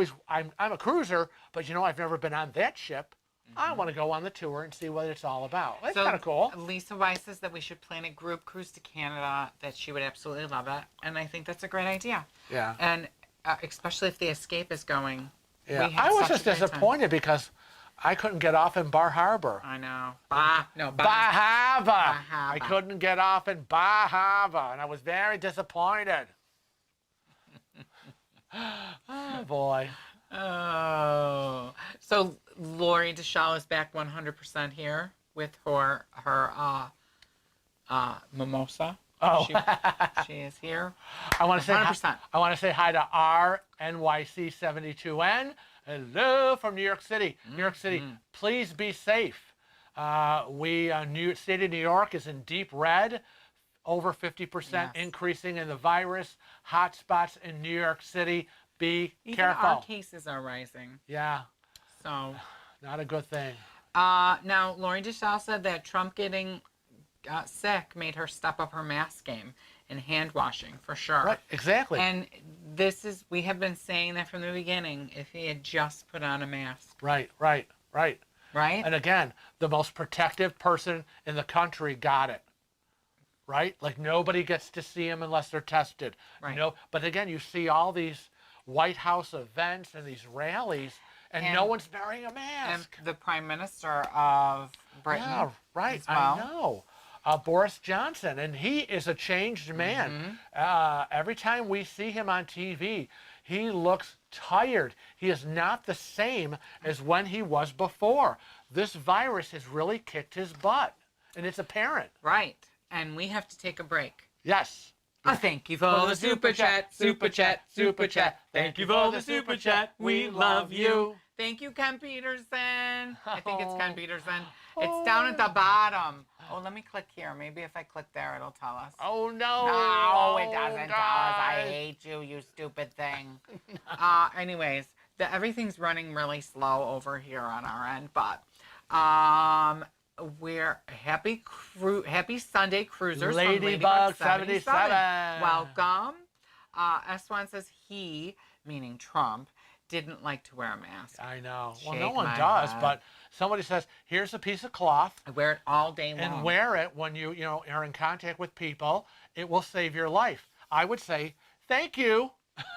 a cruiser, but I've never been on that ship, I want to go on the tour and see what it's all about. That's kind of cool. Lisa Weiss says that we should plan a group cruise to Canada, that she would absolutely love it. And I think that's a great idea. Yeah. And especially if the Escape is going. Yeah. I was just disappointed because I couldn't get off in Bar Harbor. I know. Bahava. I couldn't get off in Bahava, and I was very disappointed. Oh, boy. Oh. So Lori DeShaw is back 100% here with her mimosa. Oh. She is here. I want to say 100%. I want to say hi to RNYC72N. Hello from New York City. New York City, please be safe. State of New York is in deep red, over 50% increasing in the virus. Hot spots in New York City. Be careful. Our cases are rising. Yeah. So. Not a good thing. Now, Lori DeShaw said that Trump getting sick made her step up her mask game and hand washing, for sure. Right, exactly. And we have been saying that from the beginning, if he had just put on a mask. Right. Right? And again, the most protective person in the country got it. Right? Like nobody gets to see him unless they're tested. Right. But again, you see all these White House events and these rallies, and no one's wearing a mask. And the Prime Minister of Britain. Yeah, right. As well. I know. Boris Johnson, and he is a changed man. Every time we see him on TV, he looks tired. He is not the same as when he was before. This virus has really kicked his butt, and it's apparent. Right. And we have to take a break. Yes. Thank you for the super chat, super chat, super chat. Thank you for the super chat. We love you. Thank you, Ken Peterson. I think it's Ken Peterson. It's down at the bottom. Oh, let me click here. Maybe if I click there, it'll tell us. Oh, no. No, it doesn't tell us. I hate you, you stupid thing. Anyways, everything's running really slow over here on our end, but we're happy Sunday cruisers. Ladybug 77. Welcome. S1 says he, meaning Trump, didn't like to wear a mask. I know. Well, no one does, but somebody says, here's a piece of cloth. I wear it all day long. And wear it when you are in contact with people. It will save your life. I would say, thank you.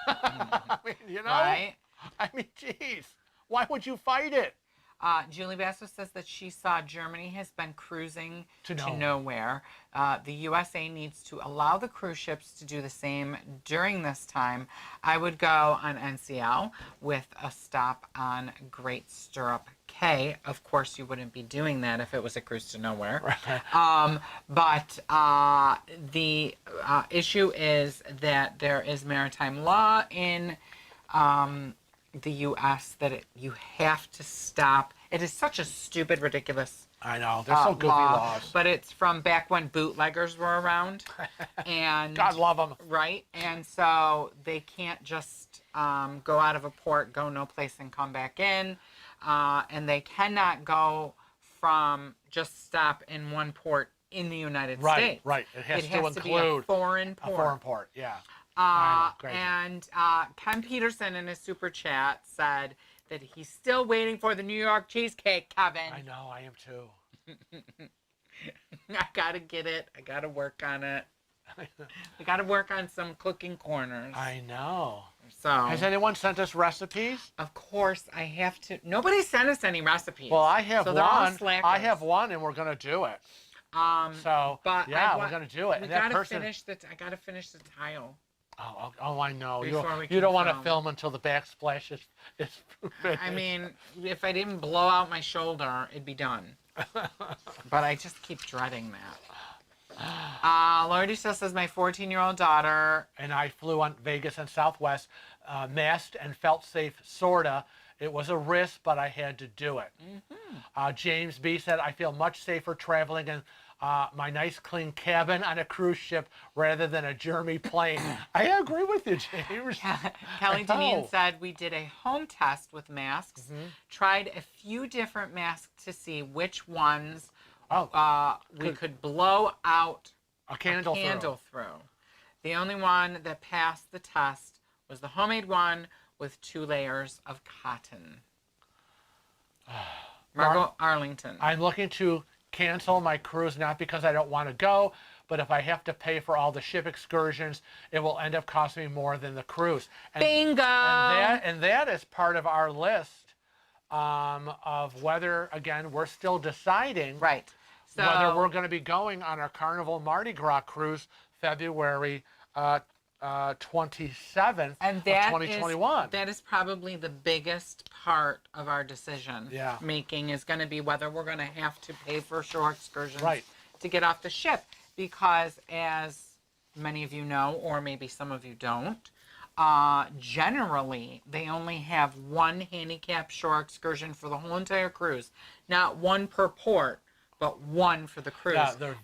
I mean, Right? I mean, geez. Why would you fight it? Julie Basso says that she saw Germany has been cruising To to nowhere. nowhere. The USA needs to allow the cruise ships to do the same during this time. I would go on NCL with a stop on Great Stirrup Cay. Of course, you wouldn't be doing that if it was a cruise to nowhere. But the issue is that there is maritime law in the U.S. that you have to stop. It is such a stupid, ridiculous I know. They're so goofy law, laws. but it's from back when bootleggers were around, and God love them. right, and so they can't just go out of a port, go no place, and come back in, and they cannot go from just stop in one port in the United States. Right. It has to be a include foreign a port. foreign port. Yeah. I know, crazy. And Ken Peterson in his super chat said that he's still waiting for the New York cheesecake, Kevin. I know. I am too. I gotta get it. I gotta work on it. I gotta work on some cooking corners. I know. So, Has anyone sent us recipes? of course, I have to. Nobody sent us any recipes. Well, I have So they're all one. slackers. I have one, and we're gonna do it. So but yeah, we're gonna do it. We And that gotta person. finish the. I gotta finish the tile. Oh, I know. Before we You can don't want to film. film until the backsplash is finished. I mean, if I didn't blow out my shoulder, it'd be done. But I just keep dreading that. Lordy still says my 14-year-old daughter. And I flew on Vegas and Southwest, masked and felt safe, sorta. It was a risk, but I had to do it. James B said, I feel much safer traveling in my nice clean cabin on a cruise ship rather than a German plane. I agree with you, James. Kelly I know. Deneen said we did a home test with masks, tried a few different masks to see which ones we could blow out A candle through. The only one that passed the test was the homemade one with 2 layers of cotton. Margot Arlington. I'm looking to cancel my cruise, not because I don't want to go, but if I have to pay for all the ship excursions, it will end up costing me more than the cruise. And, Bingo! And that is part of our list of whether, again, we're still deciding Right. So, whether we're going to be going on our Carnival Mardi Gras cruise February 27th and of that 2021. that is probably the biggest part of our decision making is going to be whether we're going to have to pay for shore excursions to get off the ship, because as many of you know, or maybe some of you don't, generally they only have one handicap shore excursion for the whole entire cruise, not one per port, but one for the cruise. Yeah, they're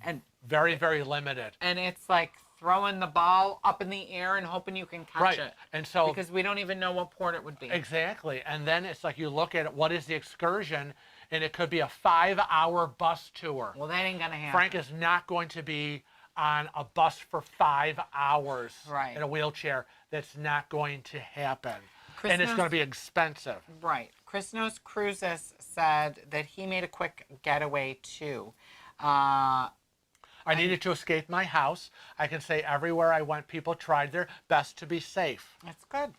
very, very limited. And it's like throwing the ball up in the air and hoping you can catch it. And so, because we don't even know what port it would be. Exactly. And then it's like you look at what is the excursion, and it could be a 5-hour bus tour. Well, that ain't going to happen. Frank is not going to be on a bus for 5 hours Right. in a wheelchair. That's not going to happen. Chris and it's knows- going to be expensive. Right. Chris Knows Cruises said that he made a quick getaway too. I needed to escape my house. I can say everywhere I went, people tried their best to be safe. That's good.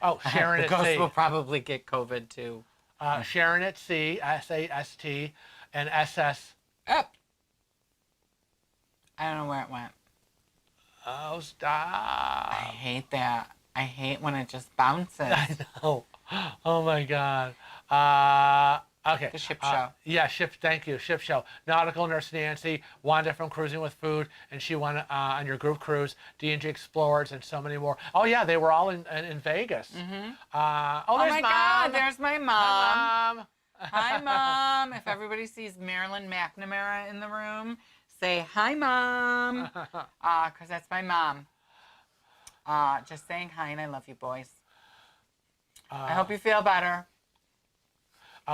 Oh, Sharon The at ghost Sea. will probably get COVID too. Sharon at Sea, SAST, and SS. Up. I don't know where it went. Oh, stop. I hate that. I hate when it just bounces. I know. Oh, my God. Okay. The ship show. Yeah, thank you. Ship show. Nautical Nurse Nancy, Wanda from Cruising with Food, and she went on your group cruise. D&G Explorers, and so many more. Oh, yeah, they were all in Vegas. Oh there's my Mom. God, there's my mom. Hi, Mom. Hi, Mom. If everybody sees Marilyn McNamara in the room, say, hi, Mom. Because that's my mom. Just saying hi, and I love you, boys. I hope you feel better.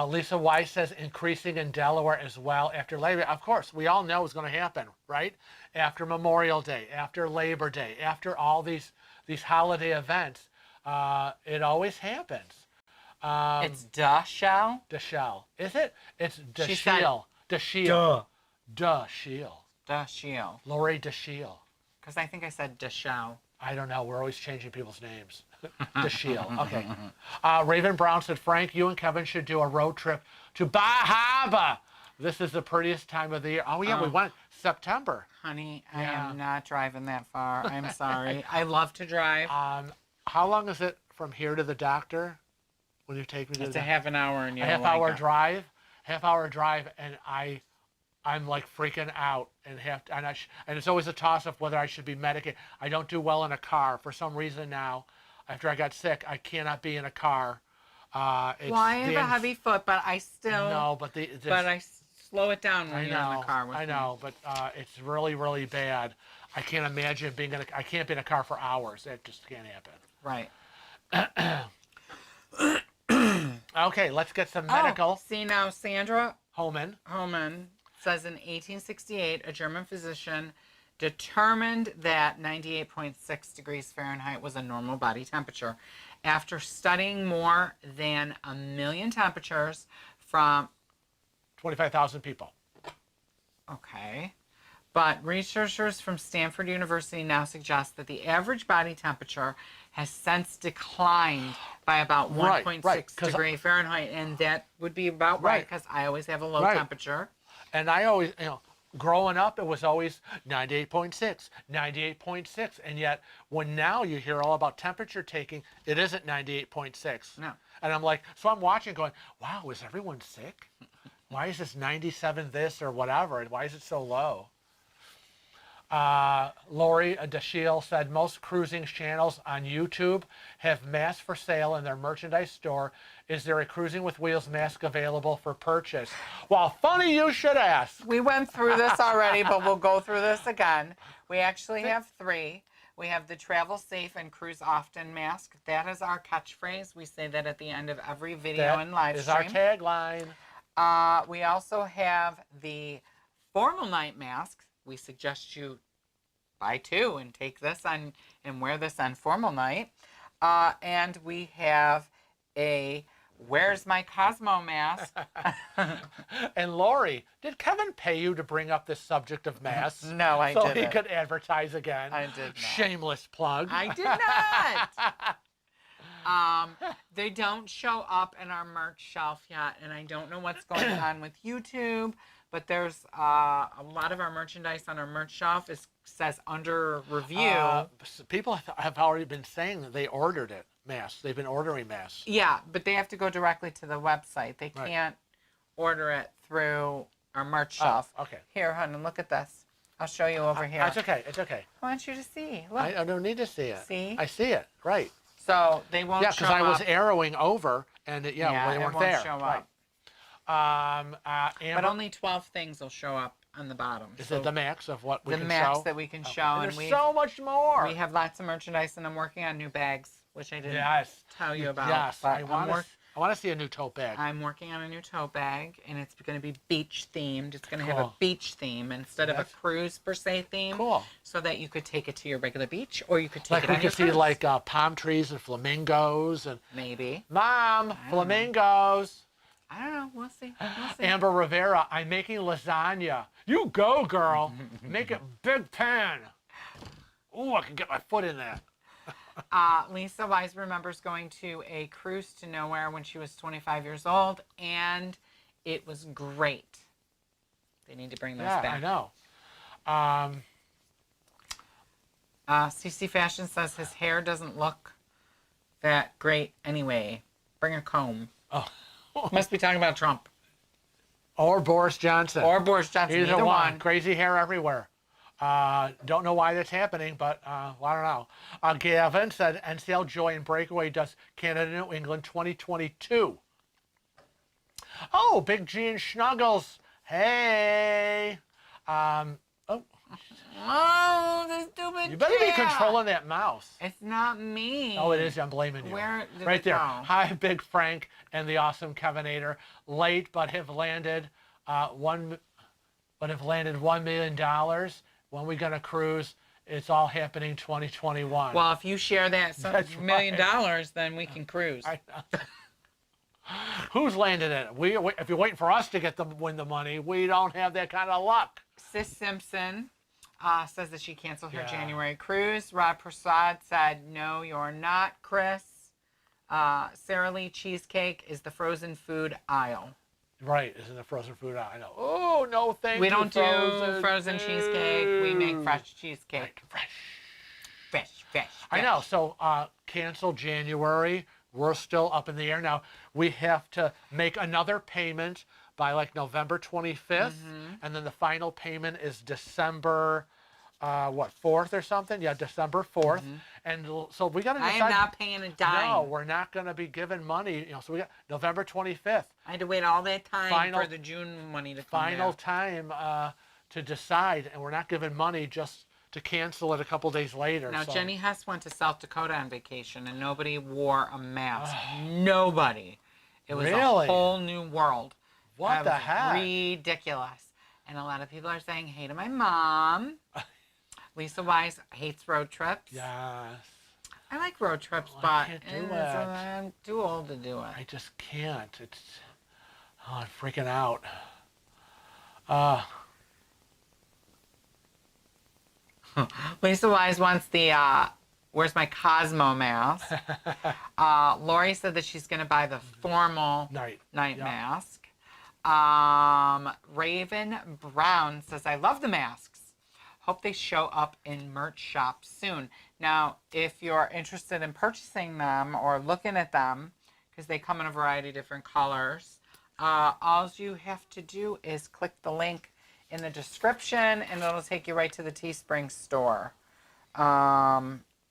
Lisa Weiss says increasing in Delaware as well after Labor. Of course, we all know it's going to happen, right? After Memorial Day, after Labor Day, after all these holiday events, it always happens. It's Dachelle. Dachelle. Is it? It's She said- Dachelle. Dachelle. Dachelle. Dachelle. Lori Dachelle. Because I think I said Dachelle. I don't know. We're always changing people's names. The Shield. Okay. Raven Brown said, Frank, you and Kevin should do a road trip to Bahama. This is the prettiest time of the year. Oh, yeah, we went September. Honey, I Yeah. am not driving that far. I'm sorry. I love to drive. How long is it from here to the doctor? When you take me to It's the a half an hour and a you'll half like hour it. drive? Half hour drive, and I'm like freaking out and and it's always a toss up whether I should be medicated. I don't do well in a car for some reason now. After I got sick, I cannot be in a car. Well, I have a heavy foot, but I still. No, but I slow it down when I you're in know, the car with I me. know, but it's really, really bad. I can't imagine I can't be in a car for hours. That just can't happen. Right. Okay, let's get some medical. Oh, see now, Sandra Homan says in 1868, a German physician determined that 98.6 degrees Fahrenheit was a normal body temperature. After studying more than 1 million temperatures from 25,000 people. Okay. But researchers from Stanford University now suggest that the average body temperature has since declined by about 1.6 degree Fahrenheit. And that would be about right because I always have a low temperature. And I always, growing up, it was always 98.6, 98.6. And yet, when now you hear all about temperature taking, it isn't 98.6. No. And I'm like, so I'm watching going, wow, is everyone sick? Why is this 97 this or whatever? Why is it so low? Lori Dashiel said most cruising channels on YouTube have masks for sale in their merchandise store. Is there a Cruising with Wheels mask available for purchase? Well, funny you should ask. We went through this already, but we'll go through this again. We actually have 3. We have the travel safe and cruise often mask. That is our catchphrase. We say that at the end of every video and live stream. stream. Is our tagline. We also have the formal night mask. We suggest you buy 2 and take this on and wear this on formal night. And we have a Where's My Cosmo mask? And Lori, did Kevin pay you to bring up this subject of masks? No, I didn't. So he could advertise again. I did not. Shameless plug. I did not. They don't show up in our merch shelf yet, and I don't know what's going on with YouTube, but there's a lot of our merchandise on our merch shelf says under review. People have already been saying that they ordered it, masks. They've been ordering masks. Yeah, but they have to go directly to the website. They can't order it through our merch shelf. Okay. Here, honey, look at this. I'll show you over here. It's okay. It's okay. I want you to see. Look. I don't need to see it. See? I see it. Right. So they won't show up. Yeah, because I was arrowing over, and they weren't there. Show up. Right. But only 12 things will show up on the bottom. Is it the max of what we can show? The max that we can show. And there's so much more. We have lots of merchandise, and I'm working on new bags, which I didn't tell you about. Yes, but I want to see a new tote bag. I'm working on a new tote bag, and it's going to be beach themed. It's going to have a beach theme instead of a cruise per se theme. Cool. So that you could take it to your regular beach, or you could take like it we on could your see like palm trees and flamingos and maybe. Mom, flamingos. I don't know. We'll see. Amber Rivera, I'm making lasagna. You go, girl. Make it big pan. Ooh, I can get my foot in that. Lisa Wise remembers going to a cruise to nowhere when she was 25 years old, and it was great. They need to bring those back. I know. CC Fashion says his hair doesn't look that great anyway. Bring a comb. Oh. Must be talking about Trump. Or Boris Johnson. Either one. Crazy hair everywhere. Don't know why that's happening, but I don't know. Gavin said NCL Joy and Breakaway does Canada New England 2022. Oh, Big G and Snuggles. Hey. Oh, the stupid You better be cat. controlling that mouse. It's not me. Oh, it is. I'm blaming you. Where did right it there. go? Hi, Big Frank and the awesome Kevinator. Late, but have landed $1 million. When we gonna cruise? It's all happening 2021. Well, if you share that $1 million, then we can cruise. I know. Who's landed it? If you're waiting for us to win the money, we don't have that kind of luck. Sis Simpson says that she canceled her Yeah. January cruise. Rod Prasad said, no, you're not, Chris. Sara Lee cheesecake is the frozen food aisle. Right, isn't it frozen food? I know. Oh, no, thank you, We don't frozen. do frozen cheesecake. We make fresh cheesecake. Right, fresh. Fresh. I know. So cancel January. We're still up in the air. Now, we have to make another payment by like November 25th. And then the final payment is December, 4th or something? Yeah, December 4th. And so we got to decide. I am not paying a dime. No, we're not going to be giving money. So we got November 25th. I had to wait all that time for the June money to come Final back. time to decide. And we're not giving money just to cancel it a couple days later. Now, so. Jenny Hess went to South Dakota on vacation, and nobody wore a mask. Nobody. It was Really? a whole new world. What It the was heck? Ridiculous. And a lot of people are saying, hey to my mom. Lisa Wise hates road trips. Yes. I like road trips, Well, but I can't do it. I'm too old to do it. I just can't. I'm freaking out. Lisa Wise wants the where's my Cosmo mask. Lori said that she's going to buy the formal night Yep. mask. Raven Brown says, I love the masks. Hope they show up in merch shops soon. Now, if you're interested in purchasing them or looking at them, because they come in a variety of different colors, all you have to do is click the link in the description and it'll take you right to the Teespring store.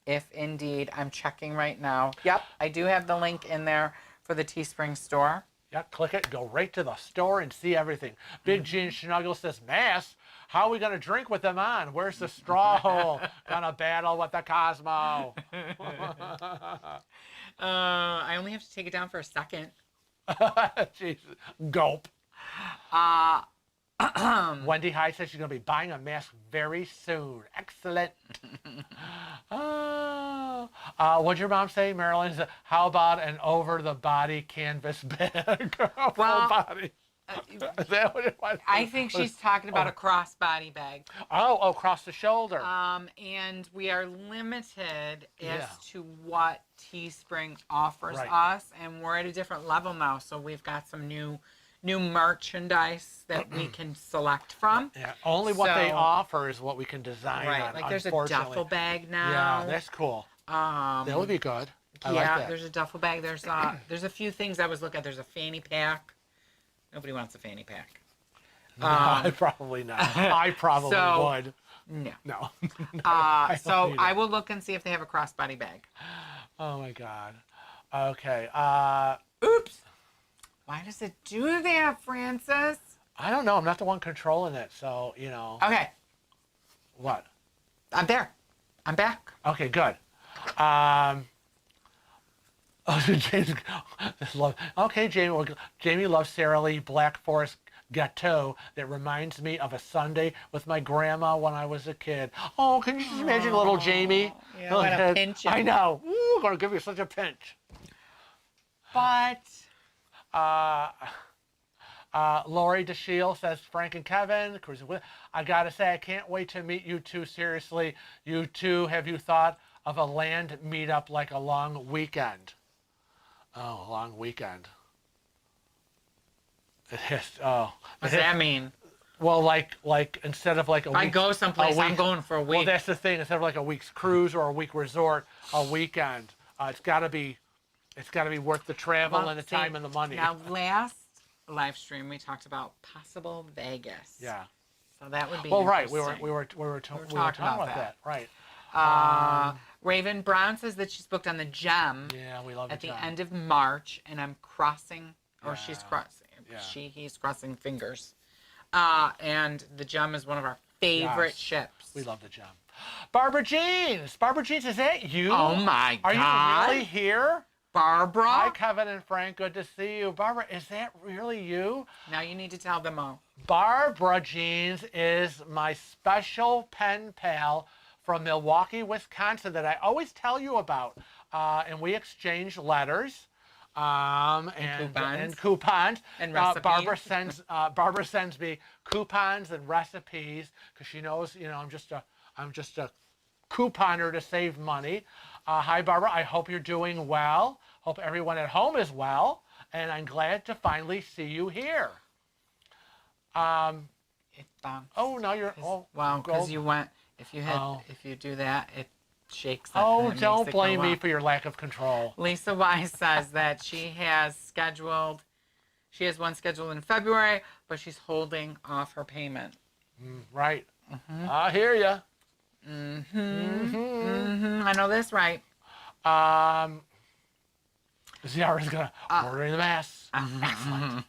If indeed, I'm checking right now. Yep, I do have the link in there for the Teespring store. Yeah, click it, go right to the store and see everything. Big Gene Schnuggle says, Mass, how are we going to drink with them on? Where's the straw hole? Gonna battle with the Cosmo. I only have to take it down for a second. Jesus. Gulp. Wendy High says she's going to be buying a mask very soon. Excellent. What'd your mom say, Marilyn? How about an over-the-body canvas bag? Well, body. Is that what it was? I think she's talking about a crossbody bag. Oh, across the shoulder. And we are limited as Yeah. to what Teespring offers Right. us, and we're at a different level now. So we've got some new merchandise that we can select from. Yeah, only what they So- offer is what we can design Right, on, like there's a unfortunately. duffel bag now. Yeah, that's cool. That would be good. I yeah, like that. there's a duffel bag. There's a few things I was looking at. There's a fanny pack. Nobody wants a fanny pack. No, I probably not. I probably would. No. No. So need I it. will look and see if they have a crossbody bag. Oh my God. Okay. Oops. Why does it do that, Francis? I don't know. I'm not the one controlling it, so you know. Okay, What? I'm there. I'm back. Okay, good. James, okay, Jamie. Well, Jamie loves Sara Lee Black Forest Gâteau that reminds me of a Sunday with my grandma when I was a kid. Oh, can you just imagine little Jamie? Yeah, what a pinch. I know. Ooh, gonna give you such a pinch. But Lori DeShiel says, Frank and Kevin, cruising with. I gotta say, I can't wait to meet you two. Seriously, you two, have you thought of a land meetup like a long weekend? Oh, a long weekend. It has, what does that mean? well, like instead of like a If I week, go someplace, I'm going for a well, week. that's the thing. Instead of like a week's cruise or a week resort, a weekend. It's gotta be worth the travel Well, and the see, time and the money. Now, last live stream, we talked about possible Vegas. Yeah. So that would be Well, right. We interesting. were talking about that. Right. Raven Brown says that she's booked on the Gem Yeah, we love at the John. end of March, and I'm crossing, or she's Yeah. crossing. Yeah. He's crossing fingers. And the Gem is one of our favorite Yes. ships. We love the Gem. Barbara Jeans. Barbara Jeans, is that you? Oh my Are God. you really here? Barbara. Hi, Kevin and Frank. Good to see you. Barbara, is that really you? Now you need to tell them all. Barbara Jeans is my special pen pal from Milwaukee, Wisconsin that I always tell you about. And we exchange letters. and coupons. And recipes. Barbara sends me coupons and recipes because she knows, I'm just a couponer to save money. Hi, Barbara. I hope you're doing well. Hope everyone at home is well. And I'm glad to finally see you here. Oh, now you're. Well, because you went. If you do that, it shakes. Oh, don't blame me for your lack of control. Lisa Wise says that she has one scheduled in February, but she's holding off her payment. Right. I hear you. I know this, right? Ziara's gonna ordering the mask. Excellent.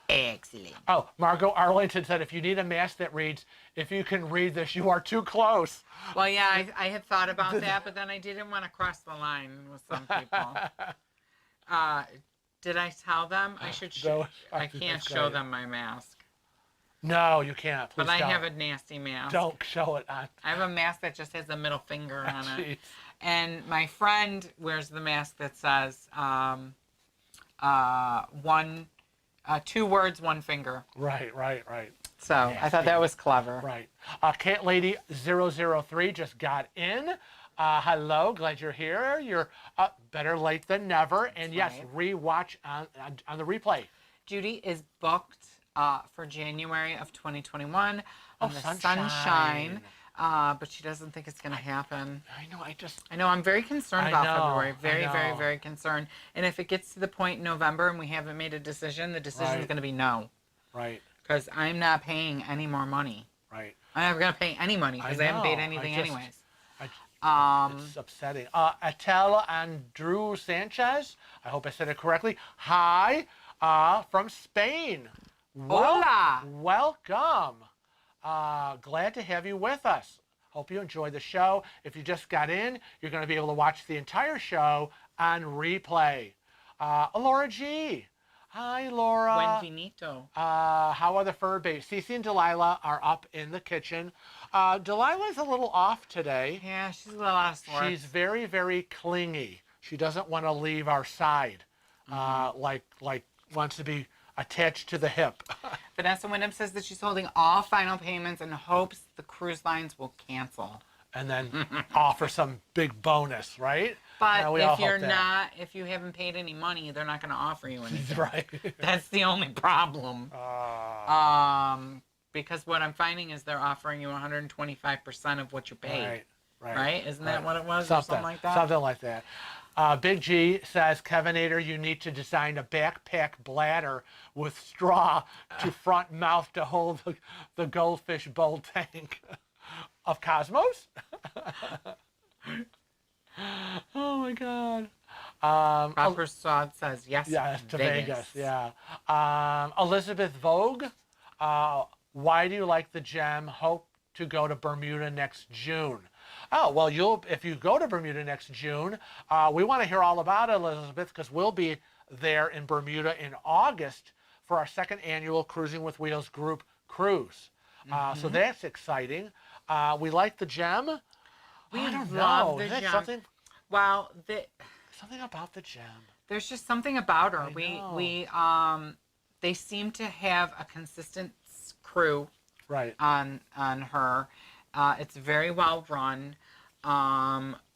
Excellent. Oh, Margot Arlington said, if you need a mask that reads, if you can read this, you are too close. Well, yeah, I had thought about that, but then I didn't want to cross the line with some people. Did I tell them I should show? I can't show them my mask. No, you can't. Please but I have a nasty mask. Don't show it on. I have a mask that just has a middle finger on it. Jeez. And my friend wears the mask that says 2 words, 1 finger. Right. So I thought that was clever. Right. Cat Lady 003 just got in. Hello, glad you're here. You're better late than never. And yes, rewatch on the replay. Judy is booked for January of 2021 on the Sunshine. But she doesn't think it's going to happen. I know. I'm very concerned about February. Very, very, very concerned. And if it gets to the point in November and we haven't made a decision, the decision is going to be no. Right. Because I'm not paying any more money. Right. I'm never going to pay any money because I haven't paid anything anyways. It's upsetting. Atel Andrew Sanchez, I hope I said it correctly. Hi, from Spain. Hola. Welcome. Glad to have you with us. Hope you enjoyed the show. If you just got in, you're going to be able to watch the entire show on replay. Laura G. Hi, Laura. Buen finito. How are the fur babies? Cece and Delilah are up in the kitchen. Delilah's a little off today. Yeah, she's a little out of sorts. She's very, very clingy. She doesn't want to leave our side. Like wants to be attached to the hip. Vanessa Wyndham says that she's holding all final payments and hopes the cruise lines will cancel. And then offer some big bonus, right? But if you haven't paid any money, they're not going to offer you anything. Right. That's the only problem. Because what I'm finding is they're offering you 125% of what you paid. Right? Isn't that what it was? Something like that? Something like that. Big G says, Kevinator, you need to design a backpack bladder with straw to front mouth to hold the goldfish bowl tank of Cosmos. Oh my God. Proper Sod says yes. Yeah, to Vegas. Yeah. Elizabeth Vogue, why do you like the gem? Hope to go to Bermuda next June. Oh, well, if you go to Bermuda next June, we want to hear all about it, Elizabeth, because we'll be there in Bermuda in August for our 2nd annual Cruising with Wheels group cruise. So that's exciting. We like the gem. I don't know. The gem. Something about the gem. There's just something about her. They seem to have a consistent crew. Right. On her. It's very well run.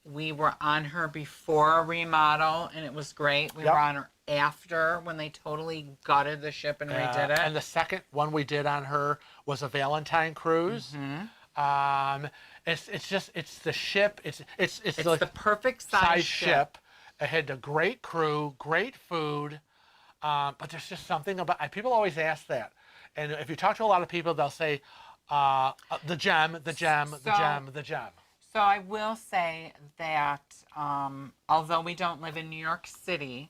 We were on her before a remodel, and it was great. We were on her after when they totally gutted the ship and redid it. And the second one we did on her was a Valentine cruise. It's the ship. It's the perfect size ship. It had a great crew, great food, but there's just something about. People always ask that, and if you talk to a lot of people, they'll say, the gem. So I will say that although we don't live in New York City,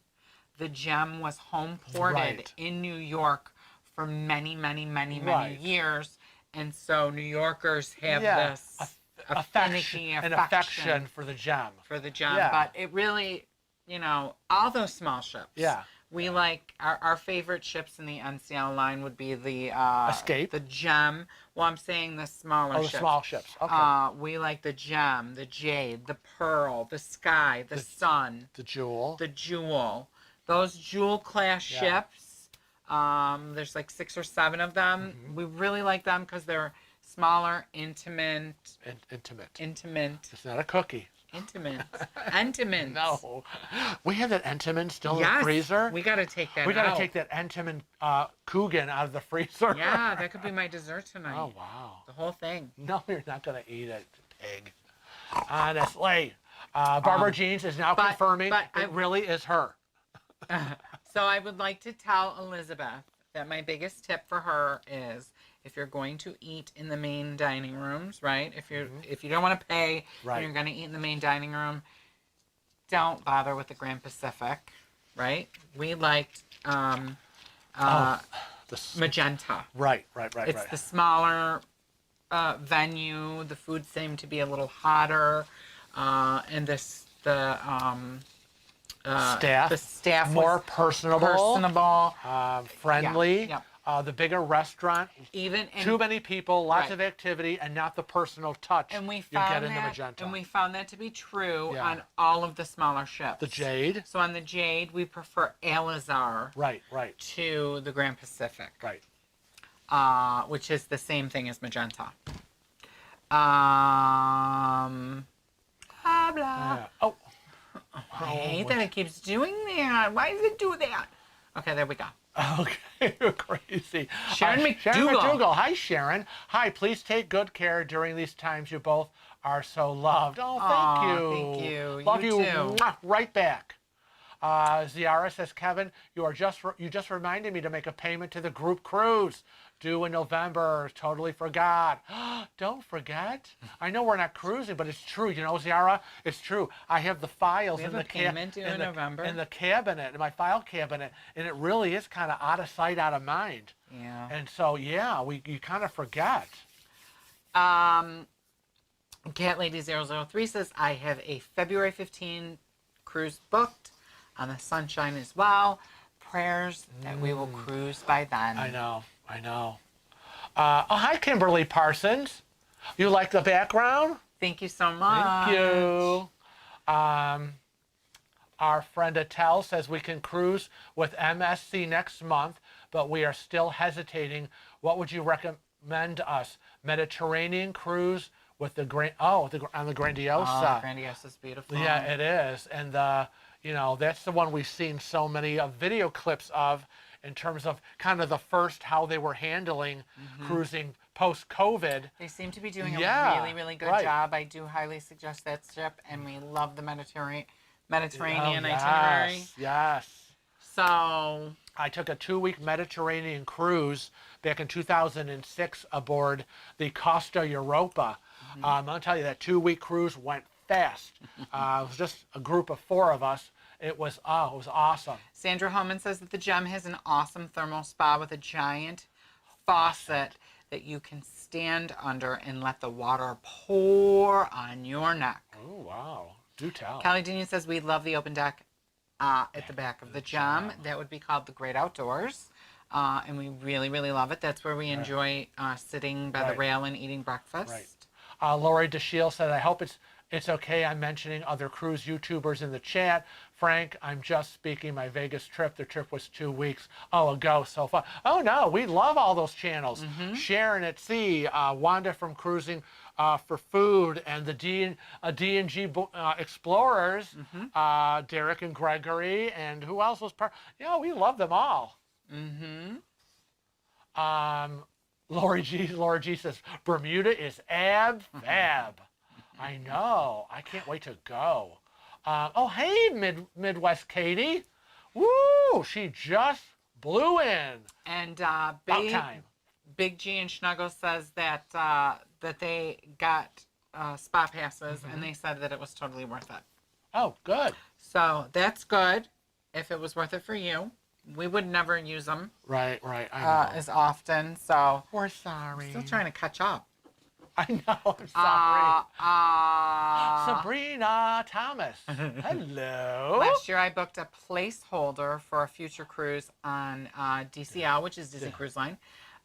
the gem was home ported in New York for many, many, many, many years. And so New Yorkers have this affection for the gem. But it really, all those small ships. Yeah. We like our favorite ships in the NCL line would be the Escape, the Gem. Well, I'm saying the smaller ships. The small ships. Okay. We like the Gem, the Jade, the Pearl, the Sky, the Sun, the Jewel. Those Jewel class Yeah. ships, there's like 6 or 7 of them. We really like them because they're smaller, intimate. Intimate. It's not a cookie. Intimate. Intimate. No. We have that Entenmann still in Yes, the freezer. we got to take that We got to out. take that Entenmann Coogan out of the freezer. Yeah, that could be my dessert tonight. Oh, wow. The whole thing. No, you're not going to eat it, pig. Honestly. Barbara Jeans is now confirming it really is her. So I would like to tell Elizabeth that my biggest tip for her is if you're going to eat in the main dining rooms, right? If you don't want to pay and you're going to eat in the main dining room, don't bother with the Grand Pacific, right? We liked Magenta. Right. It's the smaller venue. The food seemed to be a little hotter, and the staff more was personable, friendly. Yeah. The bigger restaurant, too many people, lots of activity, and not the personal touch and we you found get in the Magenta. And we found that to be true on all of the smaller ships. The Jade. So on the Jade, we prefer Alizar. Right. To the Grand Pacific. Right. Which is the same thing as Magenta. Blah blah. Oh. I hate that it keeps doing that. Why does it do that? Okay, there we go. Okay, you're crazy. Sharon Sharon McDougal. McDougal. Hi, Sharon. Hi, please take good care during these times. You both are so loved. Oh, thank you. Thank you. Love you. Too. Mwah, right back. Ziara says, Kevin, you just reminded me to make a payment to the group cruise due in November. Totally forgot. Don't forget. I know we're not cruising, but it's true. You know, Ziara, it's true. I have the files in the cabinet, in my file cabinet, and it really is kind of out of sight, out of mind. Yeah. And so, yeah, you kind of forget. Cat Lady 003 says, I have a February 15 cruise booked on the Sunshine as well. Prayers that we will cruise by then. I know. Hi, Kimberly Parsons. You like the background? Thank you so much. Thank you. Our friend Attell says we can cruise with MSC next month, but we are still hesitating. What would you recommend to us? Mediterranean cruise with the on the Grandiosa. Oh, the Grandiosa is beautiful. Yeah, it is, and that's the one we've seen so many video clips of in terms of kind of the first how they were handling cruising post-COVID. They seem to be doing a really, really good job. I do highly suggest that ship, and we love the Mediterranean itinerary. Yes. So I took a 2-week Mediterranean cruise back in 2006 aboard the Costa Europa. I'll tell you, that 2-week cruise went fast. It was just a group of 4 of us. It was awesome. Sandra Homan says that the Gem has an awesome thermal spa with a giant faucet that you can stand under and let the water pour on your neck. Oh, wow. Do tell. Callie Dinian says we love the open deck at the back of the Gem. That would be called the Great Outdoors. And we really, really love it. That's where we enjoy sitting by the rail and eating breakfast. Right. Lori DeShiel said, I hope it's okay I'm mentioning other cruise YouTubers in the chat. Frank, I'm just speaking my Vegas trip. The trip was 2 weeks ago. So fun. Oh, no, we love all those channels. Sharon at Sea, Wanda from Cruising for Food, and the D&G Explorers, Derek and Gregory, and who else was part? We love them all. Lori G says, Bermuda is fab. I know. I can't wait to go. Hey, Midwest Katie. Woo! She just blew in. And Big G and Schnuggle says that that they got spa passes, and they said that it was totally worth it. Oh, good. So that's good. If it was worth it for you, we would never use them. Right. I know. As often. So we're sorry. Still trying to catch up. I know. I'm sorry. Sabrina Thomas. Hello. Last year I booked a placeholder for a future cruise on DCL, which is Disney Cruise Line.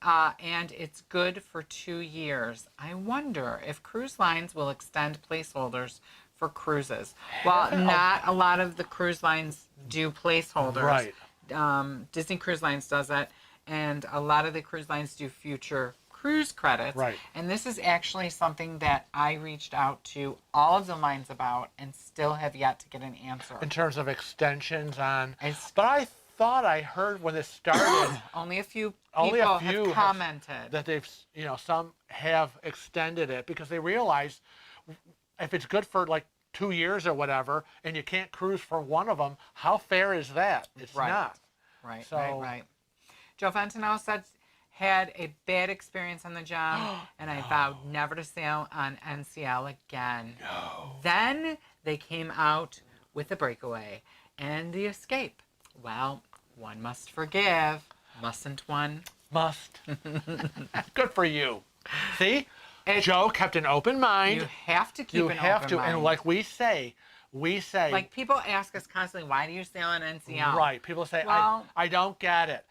And it's good for 2 years. I wonder if cruise lines will extend placeholders for cruises. Well, not a lot of the cruise lines do placeholders. Right. Disney Cruise Lines does it, and a lot of the cruise lines do future cruise credits. Right. And this is actually something that I reached out to all of the lines about and still have yet to get an answer. In terms of extensions on, It's- but I thought I heard when this started, Only a few only people a few have commented. that they've, some have extended it because they realize if it's good for like 2 years or whatever, and you can't cruise for one of them, how fair is that? It's Right. not. Right, So- right. Joe Fentanyl said had a bad experience on the job, and I vowed never to sail on NCL again. No. Then they came out with a breakaway and the escape. Well, one must forgive, mustn't one? Must. Good for you. See? It- Joe kept an open mind. You have to keep You an have open to. mind. And like we say, like people ask us constantly, why do you sail on NCL? right. People say, Well- I don't get it.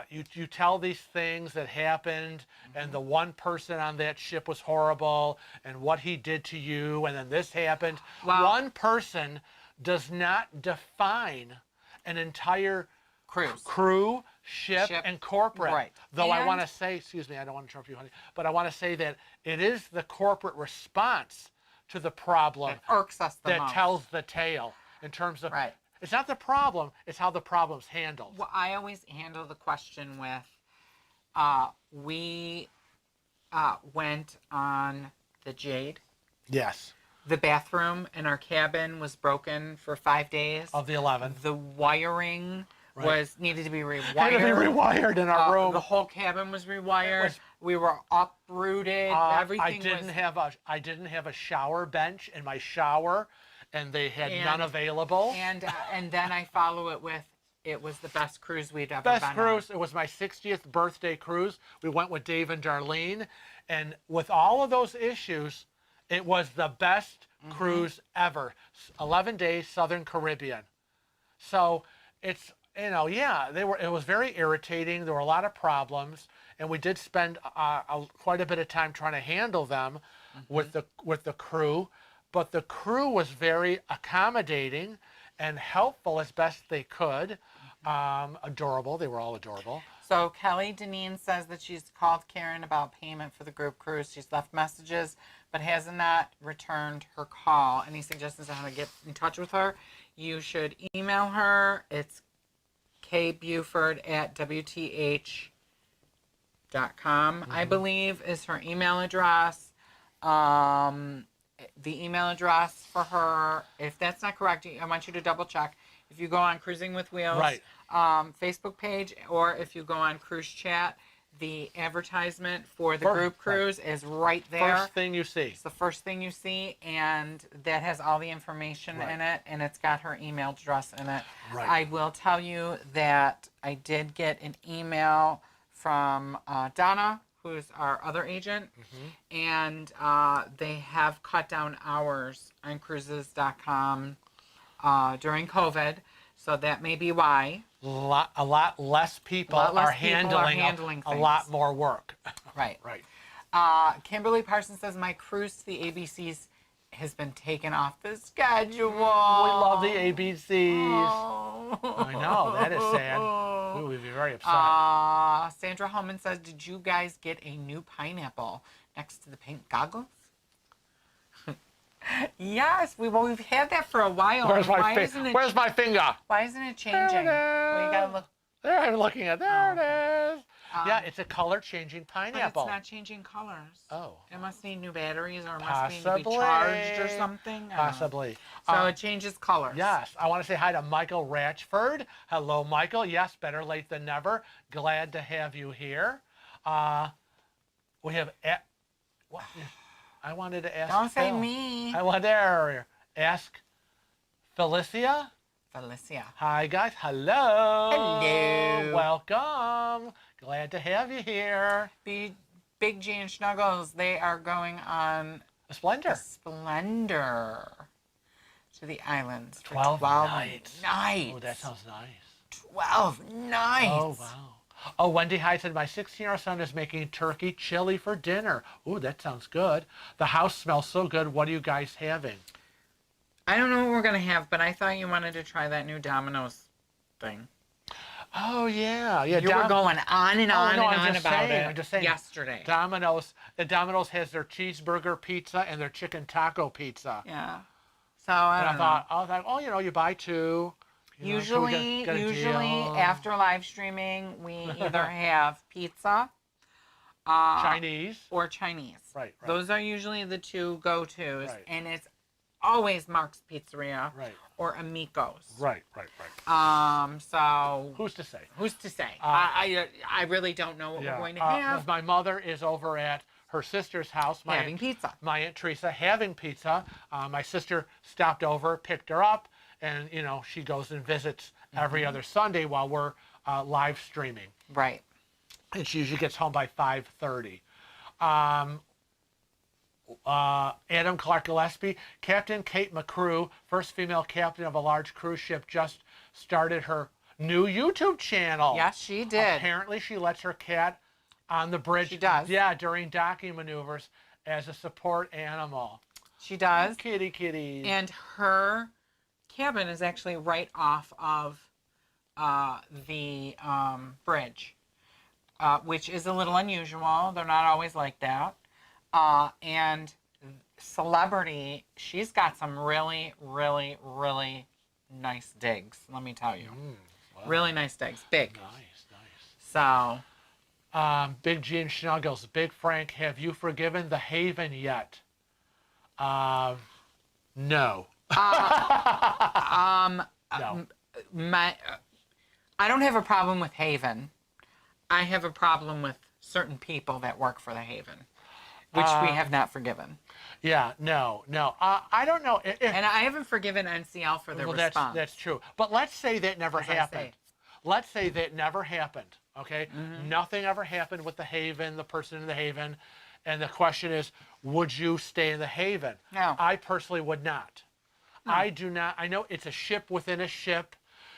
You tell these things that happened, and the one person on that ship was horrible, and what he did to you, and then this happened. Well- One person does not define an entire Cruise. crew, ship, and corporate. Right. Though I And- want to say, excuse me, I don't want to interrupt you, honey, but I want to say that it is the corporate response to the problem It irks us the that most. tells the tale in terms of, Right. it's not the problem, it's how the problem's handled. Well, I always handle the question with, we went on the Jade. Yes, The bathroom in our cabin was broken for 5 days. of the 11. The wiring Right. needed to be rewired. Had to be rewired in our room. The whole cabin was rewired. We were uprooted. Everything I didn't have a shower bench in my shower, and they had none available. And then I follow it with, it was the best cruise we'd ever Best been cruise. It was my 60th birthday cruise. We went with Dave and Darlene, and with all of those issues, it was the best cruise ever. 11 days, Southern Caribbean. So it's, it was very irritating. There were a lot of problems, and we did spend quite a bit of time trying to handle them with the crew. But the crew was very accommodating and helpful as best they could. Adorable. They were all adorable. So Kelly Deneen says that she's called Karen about payment for the group cruise. She's left messages, but has not returned her call. Any suggestions on how to get in touch with her? You should email her. It's kbuford@wth.com, I believe, is her email address. The email address for her, if that's not correct, I want you to double check. If you go on Cruising with Wheels Right. Facebook page, or if you go on Cruise Chat, the advertisement for the group cruise is right there. First thing you see. It's the first thing you see, and that has all the information in it, and it's got her email address in it. Right. I will tell you that I did get an email from Donna, who's our other agent, and they have cut down hours on cruises.com during COVID, so that may be why. A lot less people are handling a things. lot more work. Right. Right. Kimberly Parsons says, my cruise to the ABCs has been taken off the schedule. We We love the ABCs. Oh. I know, that is sad. We would be very upset. Sandra Holman says, did you guys get a new pineapple next to the pink goggles? Yes, we've had that for a while. Where's my Where's my finger? Why isn't it changing? There it Well, you gotta look. There, I'm looking at. There it is. Yeah, Um, it's a color-changing But pineapple. it's not changing colors. Oh. It must need new batteries, or it must need to be Possibly. charged or something. I don't know. Possibly. So it changes colors. Yes, I want to say hi to Michael Ratchford. Hello, Michael. Yes, better late than never. Glad to have you here. We have. What? I wanted to ask. Don't say Phil. me. I wanted to ask Felicia. Felicia. Hi, guys. Hello. Hello. Welcome. Glad to have you here. Big G and Snuggles, they are going on A Splendor. a Splendor to the islands for 12 12 nights. nights. Oh, that sounds nice. 12 nights. Oh, wow. Oh, Wendy Hyde said, my 16-year-old son is making turkey chili for dinner. Ooh, that sounds good. The house smells so good. What are you guys having? I don't know what we're gonna have, but I thought you wanted to try that new Domino's thing. Oh yeah, yeah. You were going on and on no, and I'm on just about saying, it I'm just saying. yesterday. Domino's has their cheeseburger pizza and their chicken taco pizza. Yeah. So I And don't know. I was like, oh, you buy two. So we get a Usually deal. after live streaming, we either have pizza, Chinese. or Chinese. Right. Those are usually the two go-tos, Right. and it's always Mark's Pizzeria Right. or Amico's. Right. So Who's to say? who's to say? I really don't know what we're going to have. My mother is over at her sister's house. Having pizza. My Aunt Teresa having pizza. My sister stopped over, picked her up, and she goes and visits every other Sunday while we're live streaming. Right. And she usually gets home by 5:30. Adam Clark Gillespie, Captain Kate McCrew, first female captain of a large cruise ship, just started her new YouTube channel. Yes, she did. Apparently, she lets her cat on the bridge. She does. Yeah, during docking maneuvers as a support animal. She does. Kitty. And her cabin is actually right off of the bridge, which is a little unusual. They're not always like that. And Celebrity, she's got some really, really, really nice digs, let me tell you. Wow. Really nice digs. Big. Nice. So. Big Gene Snuggles. Big Frank, have you forgiven the Haven yet? No. No. I don't have a problem with Haven. I have a problem with certain people that work for the Haven, which we have not forgiven. Yeah, no. I don't know. And I haven't forgiven NCL for their response. That's true. But let's say that never happened. Let's say that never happened. Okay? Mm-hmm. Nothing ever happened with the Haven, the person in the Haven. And the question is, would you stay in the Haven? No. I personally would not. No. I do not. I know it's a ship within a ship.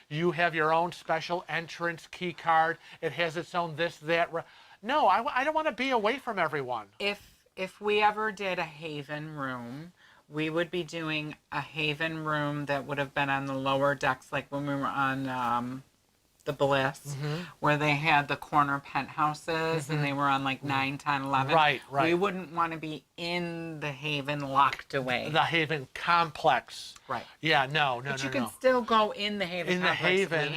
You have your own special entrance key card. It has its own this, that. No, I don't want to be away from everyone. If we ever did a Haven room, we would be doing a Haven room that would have been on the lower decks, like when we were on the Bliss, mm-hmm. where they had the corner penthouses, mm-hmm. and they were on like 9, 10, 11. Right. We wouldn't want to be in the Haven locked away. The Haven complex. Right. Yeah, no. But you can still go in the Haven complex. In the Haven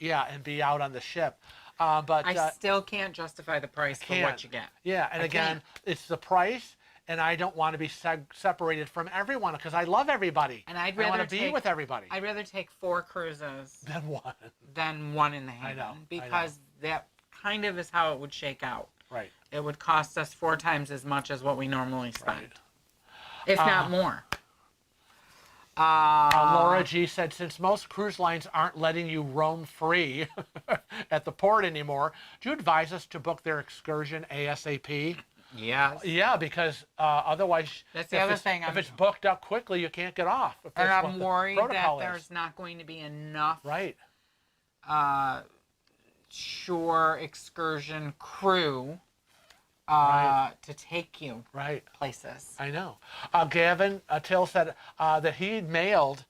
and be out on the ship. But I still can't justify the price for what you get. Yeah, and again, it's the price, and I don't want to be separated from everyone because I love everybody. And I want to be with everybody. I'd rather take 4 cruises than one in the Haven. I know. Because that kind of is how it would shake out. Right. It would cost us 4 times as much as what we normally spend, if not more. Laura G said, since most cruise lines aren't letting you roam free at the port anymore, do you advise us to book their excursion ASAP? Yes. Yeah, because otherwise, that's the other thing. If it's booked up quickly, you can't get off. And I'm worried that there's not going to be enough shore excursion crew to take you places. I know. Gavin Till said that he mailed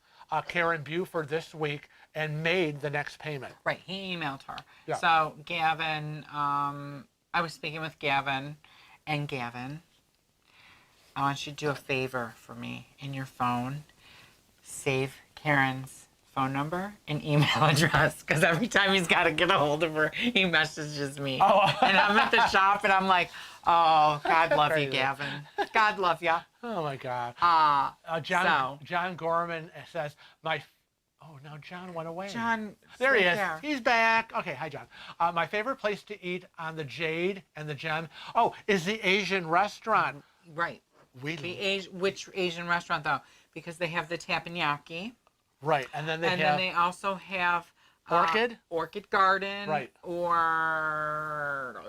Karen Buford this week and made the next payment. Right, he emailed her. Yeah. So Gavin, I was speaking with Gavin, and Gavin, I want you to do a favor for me in your phone. Save Karen's phone number and email address, because every time he's got to get a hold of her, he messages me. Oh. And I'm at the shop, and I'm like, oh, God love you, Gavin. God love you. Oh, my God. John Gorman says, oh, now John went away. John, there he is. He's back. Okay, hi, John. My favorite place to eat on the Jade and the Gem, is the Asian restaurant. Right. Which Asian restaurant, though? Because they have the teppanyaki. Right, and then they also have Orchid Garden. Right. Or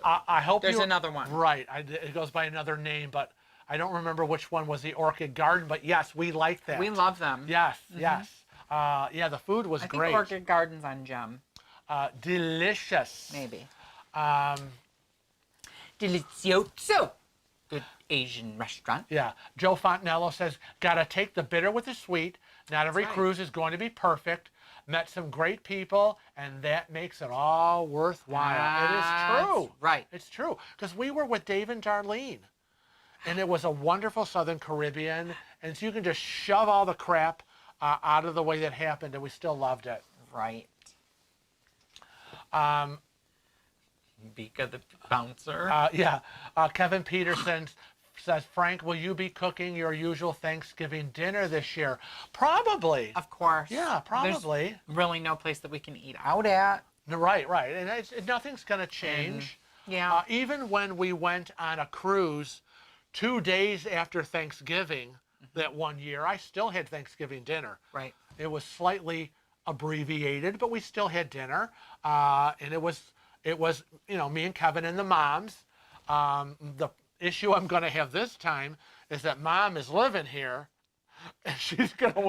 I hope there's another one. Right, it goes by another name, but I don't remember which one was the Orchid Garden. But yes, we like that. We love them. Yes, yes. The food was great. I think Orchid Garden's on Gem. Delicious. Maybe. Delicioso. good Asian restaurant. Yeah. Joe Fontanello says, gotta take the bitter with the sweet. Not every right. cruise is going to be perfect. Met some great people, and that makes it all worthwhile. It is true. That's right. It's true. Because we were with Dave and Darlene, and it was a wonderful Southern Caribbean, and so you can just shove all the crap out of the way that happened, and we still loved it. Right. Um, Bika the bouncer. yeah. Kevin Peterson says, Frank, will you be cooking your usual Thanksgiving dinner this year? Probably. Of course. Yeah, probably. There's really no place that we can eat out at. Right, right. And nothing's going to change. Yeah. Even when we went on a cruise 2 days after Thanksgiving that one year, I still had Thanksgiving dinner. Right. It was slightly abbreviated, but we still had dinner. And it was, me and Kevin and the moms. The issue I'm going to have this time is that Mom is living here, and she's going to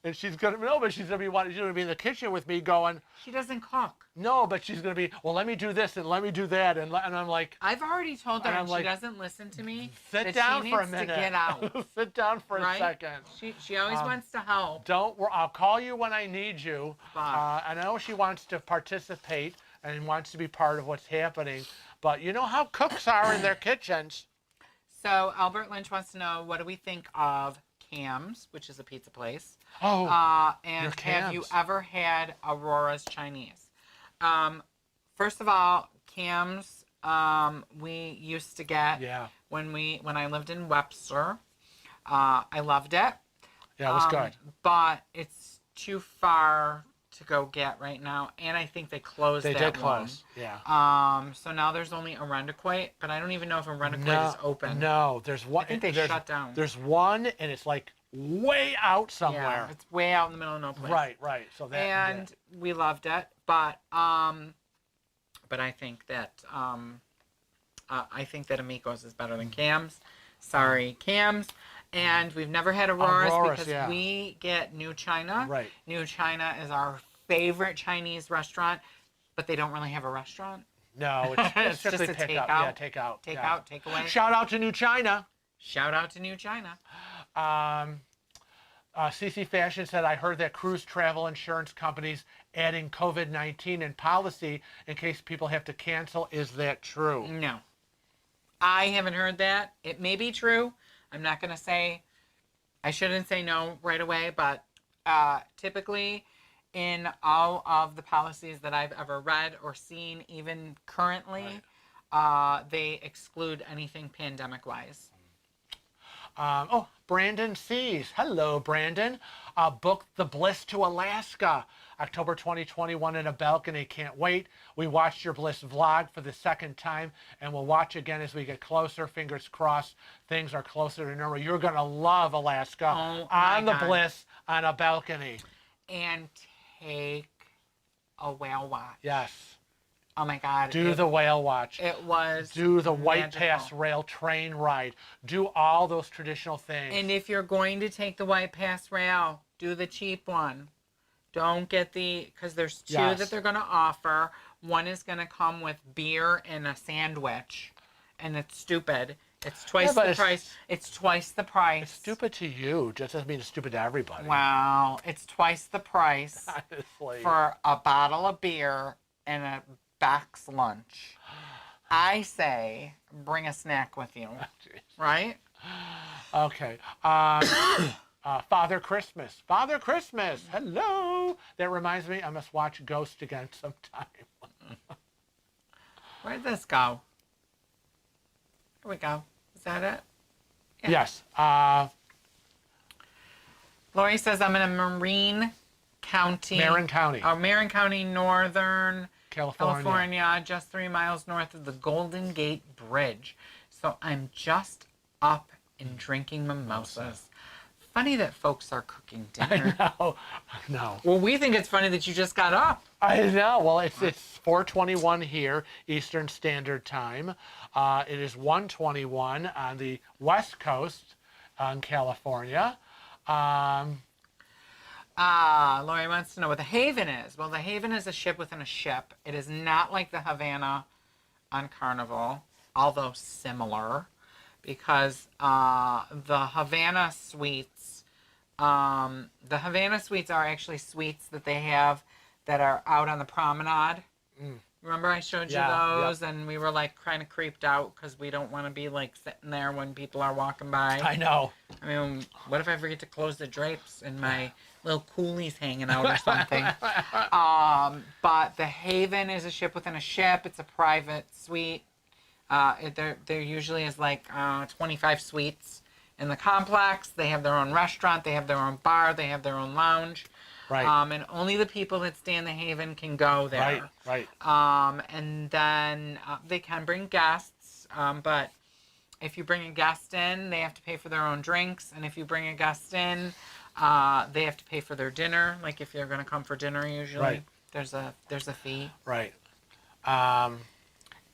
and she's going to be in the kitchen with me going. She doesn't cook. No, but she's going to be, well, let me do this and let me do that, and I'm like. I've already told her, and like, she doesn't listen to me. Sit down for a minute. minute. To get out. Sit down for a second. She always wants to help. I'll call you when I need you. But, I know she wants to participate and wants to be part of what's happening, but you know how cooks are in their kitchens. So Albert Lynch wants to know, what do we think of Cam's, which is a pizza place? Oh, and have you ever had Aurora's Chinese? First of all, Cam's we used to get when I lived in Webster. I loved it. Yeah, it was good. But it's too far to go get right now, and I think they closed. They did close. One. Yeah. So now there's only Arundequoit, but I don't even know if Arundequoit is open. No, there's one. I think they shut down. There's one, and it's like way out somewhere. Yeah, it's way out in the middle of no place. Right. So that. And we loved it, but I think that Amico's is better than Cam's. Sorry, Cam's. And we've never had Aurora's because we get New China. Right. New China is our favorite Chinese restaurant, but they don't really have a restaurant. No, it's just a takeout. Yeah, takeout. Takeout, takeaway. Shout out to New China. Shout out to New China. CC Fashion said, I heard that cruise travel insurance companies adding COVID-19 in policy in case people have to cancel. Is that true? No. I haven't heard that. It may be true. I'm not going to say, I shouldn't say no right away, but typically in all of the policies that I've ever read or seen, even currently, they exclude anything pandemic-wise. Brandon sees. Hello, Brandon. Booked the Bliss to Alaska, October 2021 in a balcony. Can't wait. We watched your Bliss vlog for the second time, and we'll watch again as we get closer. Fingers crossed things are closer to normal. You're going to love Alaska on the Bliss on a balcony. And take a whale watch. Yes. Oh my God. Do the whale watch. It was Do the White magical. Pass rail train ride. Do all those traditional things. And if you're going to take the White Pass rail, do the cheap one. Don't get because there's two that they're going to offer. One is going to come with beer and a sandwich. And it's stupid. It's twice the price. It's twice the price. It's stupid to you. Just doesn't mean it's stupid to everybody. Wow. It's twice the price Honestly. for a bottle of beer and a box lunch. I say bring a snack with you. Right? Okay. Father Christmas. Father Christmas. Hello. That reminds me, I must watch Ghost again sometime. Where'd this go? Here we go. Is that it? Yeah. Yes. Lori says, I'm in a Marin County. Marin County. Marin County, Northern California, just 3 miles north of the Golden Gate Bridge. So I'm just up and drinking mimosas. Funny that folks are cooking dinner. I know. No. Well, we think it's funny that you just got up. I know. Well, it's 4:21 here, Eastern Standard Time. It is 1:21 on the West Coast in California. Lori wants to know what the Haven is. Well, the Haven is a ship within a ship. It is not like the Havana on Carnival, although similar. because the Havana suites, the Havana suites are actually suites that they have that are out on the promenade. Remember I showed you those, and we were like kind of creeped out because we don't want to be like sitting there when people are walking by. I know. I mean, what if I forget to close the drapes and my little coolies hanging out or something? But the Haven is a ship within a ship. It's a private suite. There usually is like 25 suites in the complex. They have their own restaurant. They have their own bar. They have their own lounge. Right. And only the people that stay in the Haven can go there. Right. And then they can bring guests, but if you bring a guest in, they have to pay for their own drinks. And if you bring a guest in, they have to pay for their dinner. Like if you're going to come for dinner, usually there's a fee. Right. And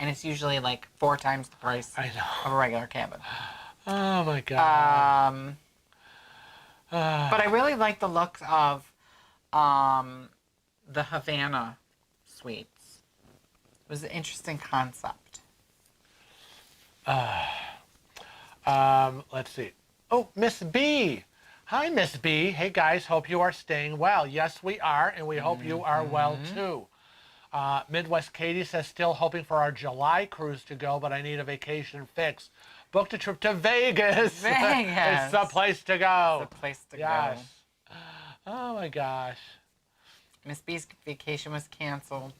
it's usually like 4 times the price I know. of a regular cabin. Oh my God. But I really like the looks of the Havana suites. It was an interesting concept. Let's see. Oh, Miss B. Hi, Miss B. Hey, guys. Hope you are staying well. Yes, we are, and we hope you are well, too. Midwest Katie says, still hoping for our July cruise to go, but I need a vacation fix. Booked a trip to Vegas. Vegas. It's the place to go. It's the place to Yes. go. Oh, my gosh. Miss B's vacation was canceled.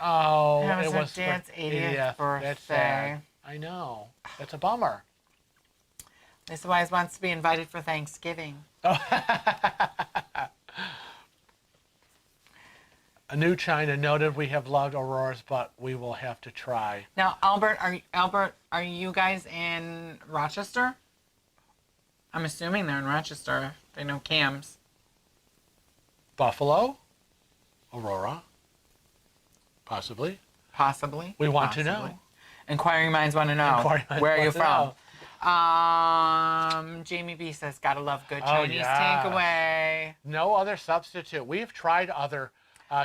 Oh, That was it her was dad's for 80th birthday. That's sad. I know. That's a bummer. Lisa Wise wants to be invited for Thanksgiving. A New China noted we have loved auroras, but we will have to try. Now, Albert, are you guys in Rochester? I'm assuming they're in Rochester. They know Cam's. Buffalo? Aurora? Possibly. Possibly. We want to know. Inquiring minds want to know. Inquiring minds Where are you want to from? Jamie B says, gotta love good Chinese takeaway. No other substitute. We've tried other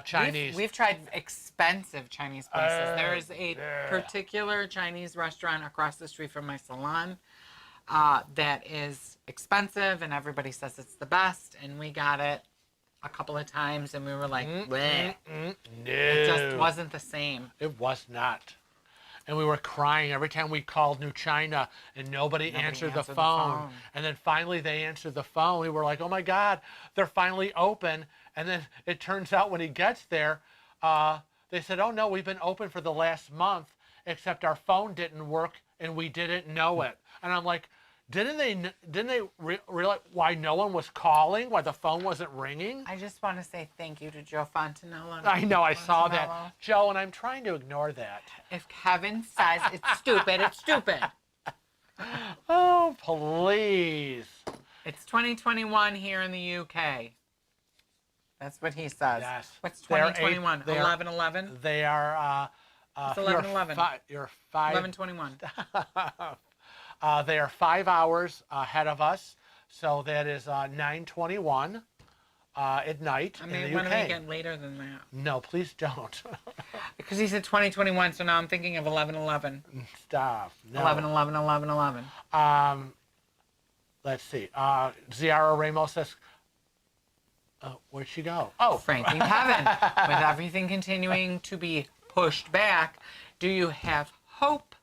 Chinese. We've tried expensive Chinese places. There is a particular Chinese restaurant across the street from my salon that is expensive, and everybody says it's the best, and we got it a couple of times, and we were like, bleh. No. It just wasn't the same. It was not. And we were crying every time we called New China and nobody answered the phone. And then finally they answered the phone. We were like, oh my God, they're finally open. And then it turns out when he gets there, they said, oh no, we've been open for the last month, except our phone didn't work and we didn't know it. And I'm like, didn't they realize why no one was calling, why the phone wasn't ringing? I just want to say thank you to Joe Fontanella. I know, I saw that. Joe, and I'm trying to ignore that. If Kevin says it's stupid, it's stupid. Oh, please. It's 2021 here in the UK. That's what he says. Yes. What's 2021? 11/11? They are... it's 11/11. You're 5... 11/21. They are 5 hours ahead of us, so that is 9:21 at night in the UK. When do we get later than that? No, please don't. Because he said 2021, so now I'm thinking of 11/11. Stop. No. 11/11/11/11. Let's see. Ziara Ramos says, where'd she go? Oh, Frankie Heaven. With everything continuing to be pushed back, do you have hope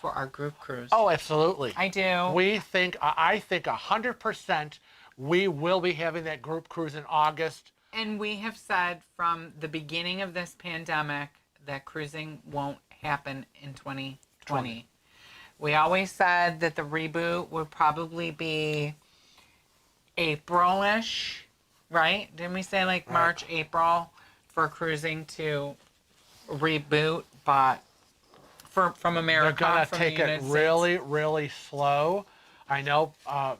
for our group cruise? Oh, absolutely. I do. I think 100% we will be having that group cruise in August. And we have said from the beginning of this pandemic that cruising won't happen in 2020. We always said that the reboot would probably be April-ish, right? Didn't we say like March, April for cruising to reboot? But from America, they're going to from take it really, really slow. I know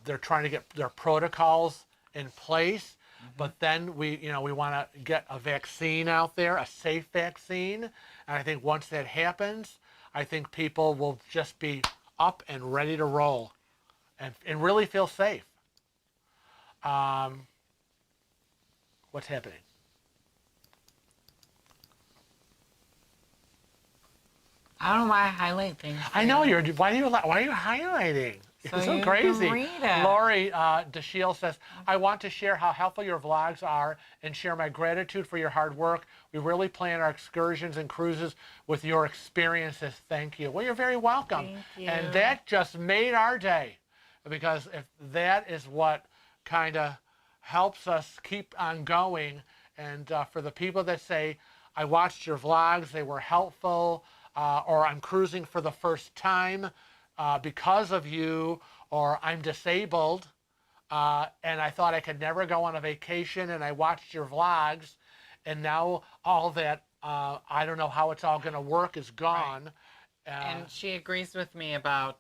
they're trying to get their protocols in place, but then we want to get a vaccine out there, a safe vaccine. And I think once that happens, I think people will just be up and ready to roll and really feel safe. What's happening? I don't know why I highlight things. I know you're. Why are you highlighting? So It's so you crazy. can read it. Lori DeShiel says, I want to share how helpful your vlogs are and share my gratitude for your hard work. We really plan our excursions and cruises with your experiences. Thank you. Well, you're very welcome. Thank you. And that just made our day, because if that is what kind of helps us keep on going. And for the people that say, I watched your vlogs, they were helpful, or I'm cruising for the first time because of you, or I'm disabled and I thought I could never go on a vacation, and I watched your vlogs, and now all that, I don't know how it's all going to work, is gone. Right. And she agrees with me about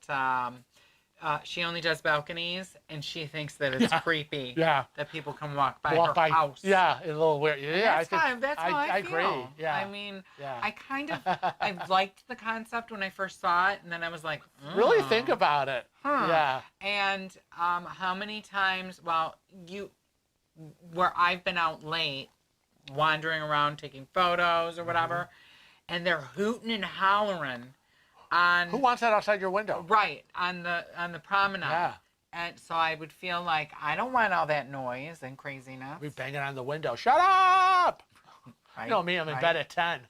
she only does balconies, and she thinks that it's creepy that people can walk by her house. Yeah, it's a little weird. Yeah, That's how I feel. agree. Yeah. I mean, I kind of, I liked the concept when I first saw it, and then I was like, really think about it. Yeah. And how many times, where I've been out late, wandering around taking photos or whatever, and they're hooting and hollering on. Who wants that outside your window? Right, on the promenade. Yeah. And so I would feel like I don't want all that noise and craziness. We banging on the window. Shut up! Right, You know me, I'm in bed at 10.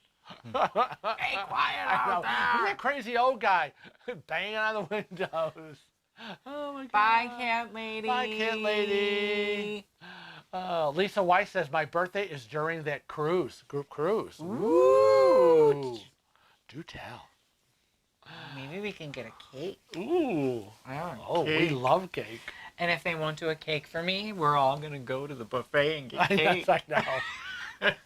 Hey, quiet out there. Who's that crazy old guy banging on the windows? Oh my God. Bye, cat lady. Bye, cat lady. Lisa Weiss says, my birthday is during that cruise, group cruise. Ooh. Do tell. Maybe we can get a cake. Ooh. Oh, we love cake. And if they won't do a cake for me, we're all going to go to the buffet and get cake. Yes, I know.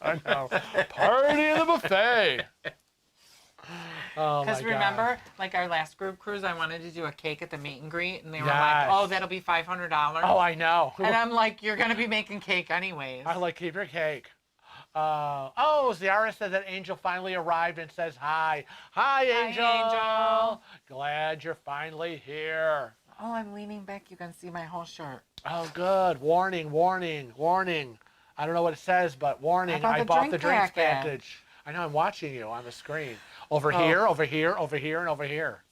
I know. Party in the buffet. Oh, because remember, like our last group cruise, I wanted to do a cake at the meet and greet, and they were like, "Oh, that'll be $500." Oh, I know. And I'm like, "You're gonna be making cake anyways." I like, keep your cake. Oh, Ziara says that Angel finally arrived and says hi. Hi, Angel. Hi, Angel. Glad you're finally here. Oh, I'm leaning back. You can see my whole shirt. Oh, good. Warning, warning, warning. I don't know what it says, but warning. I bought the drinks package. I know, I'm watching you on the screen. Over here, over here, over here, and over here.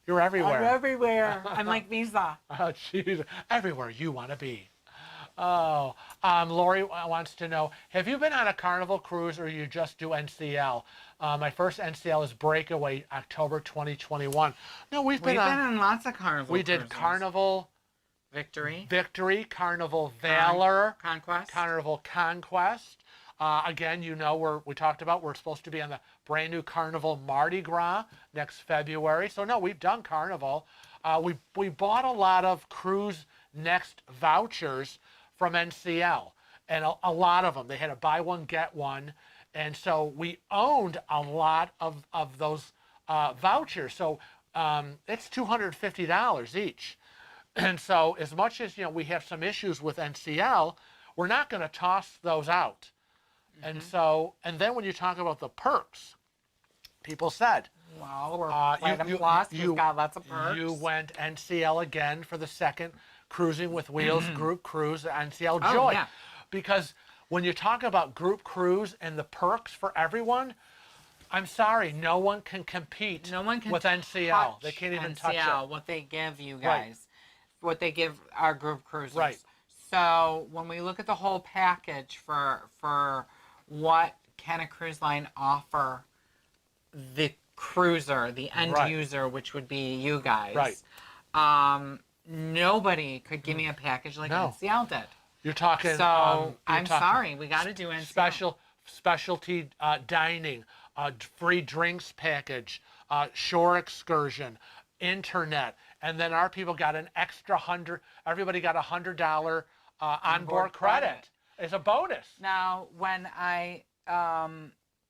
You're everywhere. I'm everywhere. I'm like Visa. Oh, jeez. Everywhere you want to be. Oh, Lori wants to know, have you been on a Carnival cruise, or you just do NCL? My first NCL is Breakaway, October 2021. No, we've been on lots of Carnival cruises. Did Carnival Victory, Carnival Valor, Carnival Conquest. Again, you know, we talked about we're supposed to be on the brand new Carnival Mardi Gras next February. So no, we've done Carnival. We bought a lot of Cruise Next vouchers from NCL, and a lot of them. They had a buy one get one, and so we owned a lot of those vouchers. So it's $250 each. And so as much as, you know, we have some issues with NCL, we're not going to toss those out. And so, and then when you talk about the perks, people said, well, we're Platinum Plus, we've got lots of perks. You went NCL again for the second Cruising with Wheels group cruise, NCL Joy. Yeah. Because when you talk about group cruise and the perks for everyone, I'm sorry, no one can compete with NCL. They can't even touch it. What they give you guys, what they give our group cruisers. Right. So when we look at the whole package for what can a cruise line offer the cruiser, the end user, which would be you guys. Right. Nobody could give me a package like NCL did. You're talking. So I'm sorry, we got to do NCL. Specialty dining, free drinks package, shore excursion, internet, and then our people got an extra $100. Everybody got $100 onboard credit as a bonus. Now, when I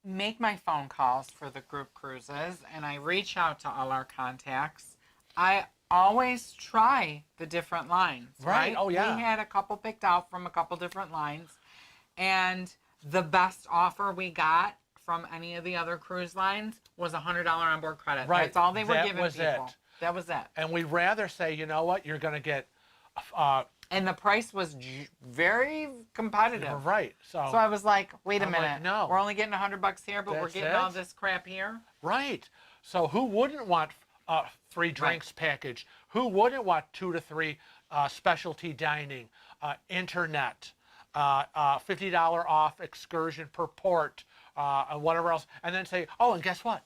make my phone calls for the group cruises and I reach out to all our contacts, I always try the different lines. Right? Oh, yeah. We had a couple picked out from a couple different lines, and the best offer we got from any of the other cruise lines was $100 onboard credit. Right. That's all they were giving people. That was it. And we'd rather say, you know what, you're going to get... and the price was very competitive. Right. So I was like, wait a minute. No. We're only getting $100 here, but we're getting all this crap here. Right. So who wouldn't want a free drinks package? Who wouldn't want 2 to 3 specialty dining, internet, $50 off excursion per port, and whatever else, and then say, oh, and guess what?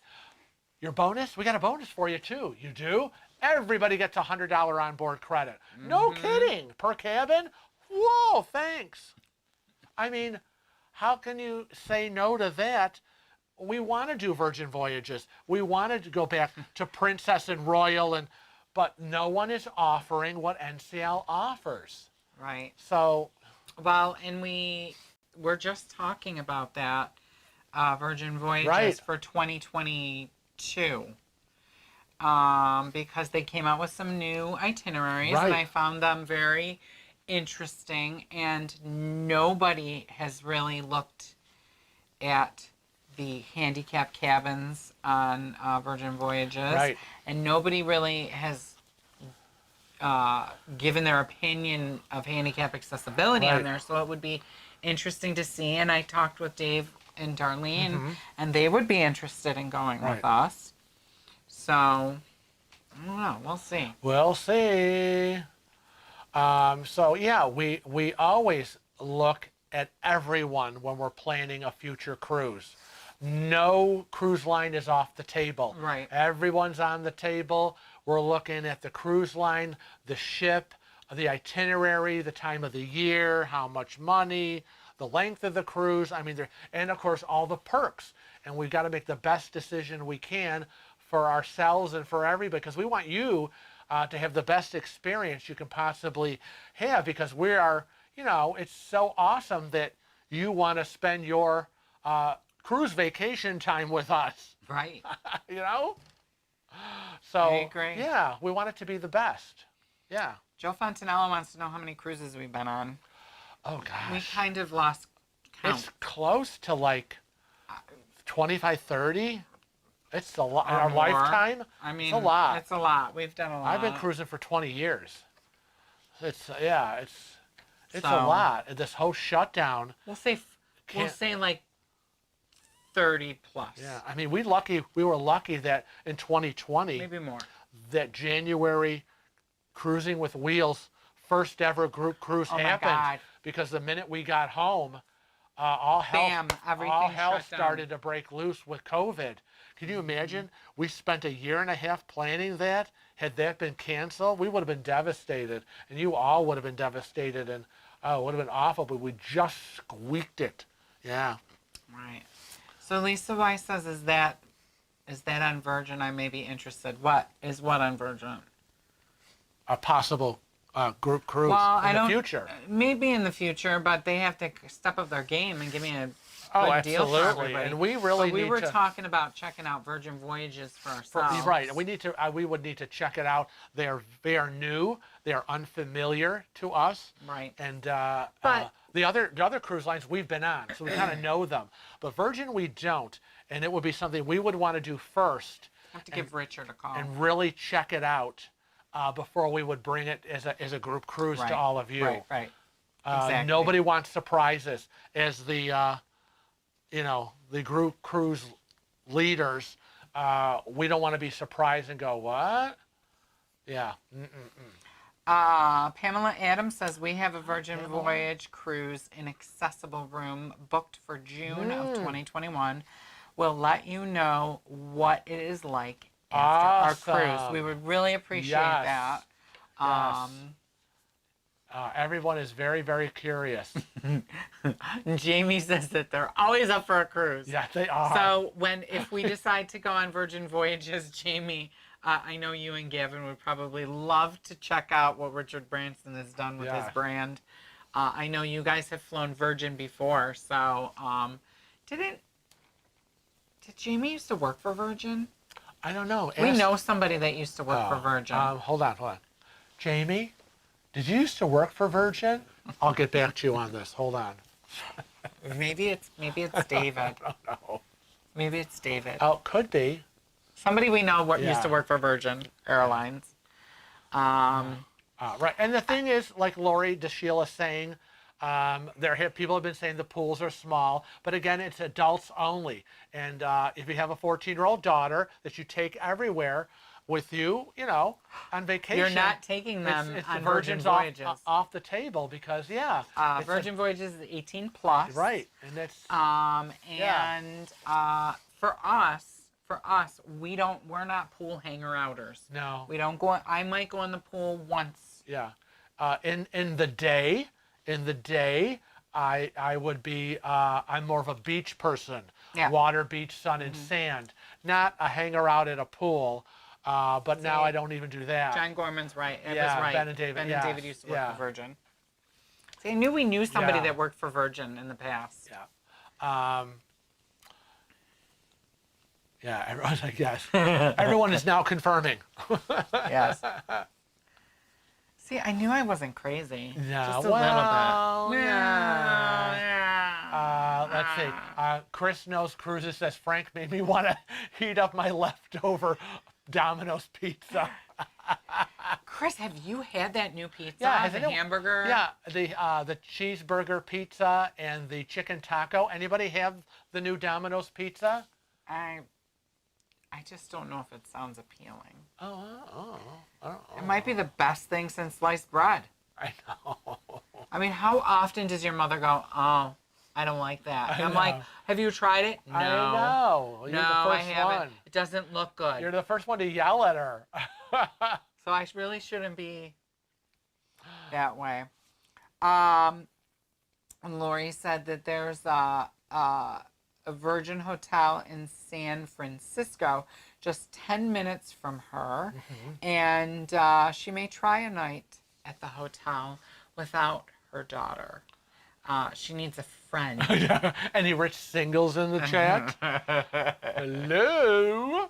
Your bonus, we got a bonus for you too. You do? Everybody gets a $100 onboard credit. No kidding. Per cabin? Whoa, thanks. I mean, how can you say no to that? We want to do Virgin Voyages. We wanted to go back to Princess and Royal, but no one is offering what NCL offers. Right. So, well, and we're just talking about that Virgin Voyages Right. for 2022. Because they came out with some new itineraries, Right. and I found them very interesting, and nobody has really looked at the handicap cabins on Virgin Voyages, Right. and nobody really has given their opinion of handicap accessibility on Right. there, so it would be interesting to see. And I talked with Dave and Darlene, Mm-hmm. and they would be interested in going with Right. us. So, I don't know. We'll see. we'll see. So yeah, we always look at everyone when we're planning a future cruise. No cruise line is off the table. Right. Everyone's on the table. We're looking at the cruise line, the ship, the itinerary, the time of the year, how much money, the length of the cruise. I mean, and of course all the perks. And we've got to make the best decision we can for ourselves and for everybody, because we want you to have the best experience you can possibly have, because we are, it's so awesome that you want to spend your cruise vacation time with us. Right. So I agree. yeah, we want it to be the best. Yeah. Joe Fontanella wants to know how many cruises we've been on. Oh We gosh. kind of lost count. It's close to like 25, 30. It's a lot in Or our more. lifetime. I mean, it's a lot. It's a lot. We've done a lot. I've been cruising for 20 years. It's a So- lot. This whole shutdown. We'll say like 30 plus. Yeah, I mean, we were lucky that in 2020, Maybe more. that January Cruising with Wheels first ever group cruise Oh my happened, God. because the minute we got home, all hell Bam, everything all hell shut down. started to break loose with COVID. Can you imagine? We spent a year and a half planning that. Had that been canceled, we would have been devastated, and you all would have been devastated, and it would have been awful. But we just squeaked it. Yeah. Right. So Lisa Weiss says, is that on Virgin? I may be interested. What on Virgin? A possible group cruise Well, in I the don't. future. Maybe in the future, but they have to step up their game and give me a Oh, good deal for absolutely. everybody. And we really But we need were to. talking about checking out Virgin Voyages for ourselves. Right. We need to. We would need to check it out. They are new. They are unfamiliar to us. Right. And But- the other cruise lines we've been on, so we kind of know them. But Virgin, we don't. And it would be something we would want to do first I have to give Richard a call. and really check it out before we would bring it as a group cruise Right. to all of you. Right. Exactly. Nobody wants surprises. As the the group cruise leaders, we don't want to be surprised and go, what? Yeah. Pamela Adams says, we have a Virgin Voyage cruise in accessible room booked for June of 2021. We'll let you know what it is like after our cruise. Awesome. We would really appreciate Yes. that. Yes. Everyone is very, very curious. Jamie says that they're always up for a cruise. Yeah, they are. So if we decide to go on Virgin Voyages, Jamie, I know you and Gavin would probably love to check out what Richard Branson has done with his Yeah. brand. I know you guys have flown Virgin before, so did Jamie used to work for Virgin? I don't know. We know somebody that used to work for Virgin. Hold on. Jamie, did you used to work for Virgin? I'll get back to you on this. Hold on. Maybe it's David. I don't know. Maybe it's David. Oh, could be. Somebody we know used Yeah. to work for Virgin Airlines. Right. And the thing is, like Lori DeSheila saying, People have been saying the pools are small, but again, it's adults only. And if you have a 14-year-old daughter that you take everywhere with you, on vacation, You're not taking them it's on the Virgin virgins Voyages. off the table because Virgin Voyages is 18 plus. right, and that's For us, we're not pool hanger outers. no, We don't go. I might go in the pool once. yeah. In the day, I would be I'm more of a beach person. Yeah. Water, beach, sun, and sand. Not a hanger out at a pool. But now I don't even do that. John Gorman's right. It Yeah, was right. Ben and David, Ben yes, and David used to work yeah. for Virgin. See, I knew we knew somebody Yeah. that worked for Virgin in the past. Yeah. Yeah, everyone's like, yes. Everyone is now confirming. Yes. See, I knew I wasn't crazy. No, Just a well, little bit. yeah. Let's see. Chris Knows Cruises says, Frank made me want to heat up my leftover Domino's pizza. Chris, have you had that new pizza? Yeah, the hamburger? Yeah, the cheeseburger pizza and the chicken taco. Anybody have the new Domino's pizza? I just don't know if it sounds appealing. Oh. It might be the best thing since sliced bread. I know. I mean, how often does your mother go, oh, I don't like that? I'm like, have you tried it? No. I know. You're No, the I first haven't. one. It doesn't look good. You're the first one to yell at her. So I really shouldn't be that way. And Lori said that there's a Virgin Hotel in San Francisco, just 10 minutes from her. And she may try a night at the hotel without her daughter. She needs a friend. Any rich singles in the chat? Hello?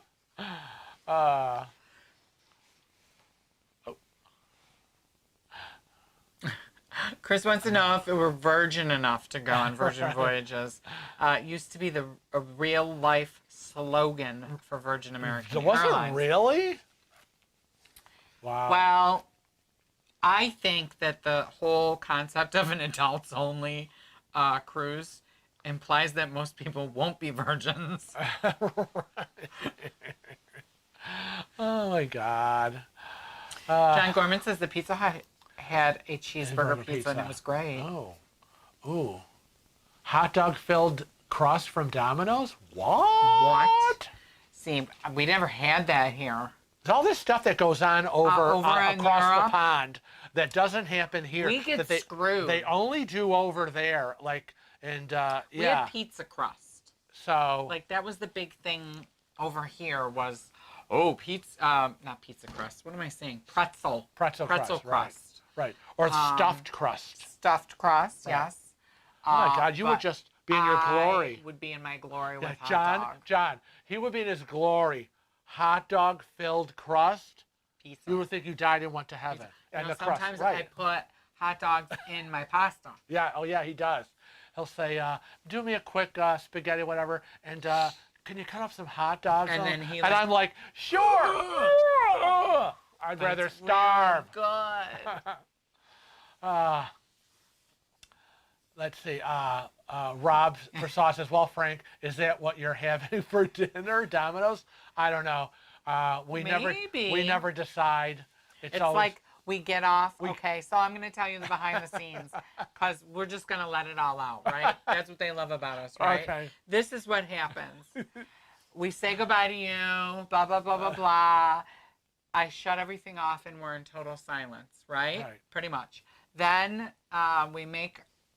Chris wants to know if it were virgin enough to go on Virgin Voyages. It used to be a real life slogan for Virgin American Was Airlines. it really? Wow. Well, I think that the whole concept of an adults only cruise implies that most people won't be virgins. Oh my God. John Gorman says the Pizza Hut had a cheeseburger pizza and it was great. Oh. Ooh. Hot dog filled crust from Domino's? What? See, we never had that here. There's all this stuff that goes on over in across Europe. the pond that doesn't happen here. We get that screwed. They only do over there. We had pizza crust. So Like that was the big thing over here was, pizza, not pizza crust. What am I saying? Pretzel crust. Right. Or stuffed crust. Stuffed crust, Right. yes. Oh my God, you would just be in your glory. I would be in my glory with hot dog. John, he would be in his glory. Hot dog filled crust. Pizza. You would think you died and went to heaven. You And know, the crust, sometimes right. I put hot dogs in my pasta. Yeah, oh yeah, he does. He'll say, do me a quick spaghetti, whatever, and can you cut up some hot dogs? And though?" then he and I'm like, sure. I'd rather starve. Good. Let's see. Rob Prasad says, well, Frank, is that what you're having for dinner, Domino's? I don't know. We Maybe. never decide. It's always, like we get off. Okay, so I'm going to tell you the behind the scenes because we're just going to let it all out, right? That's what they love about us, right? Okay. This is what happens. We say goodbye to you, blah, blah, blah, blah, blah. I shut everything off and we're in total silence, right? Right. Pretty much. Then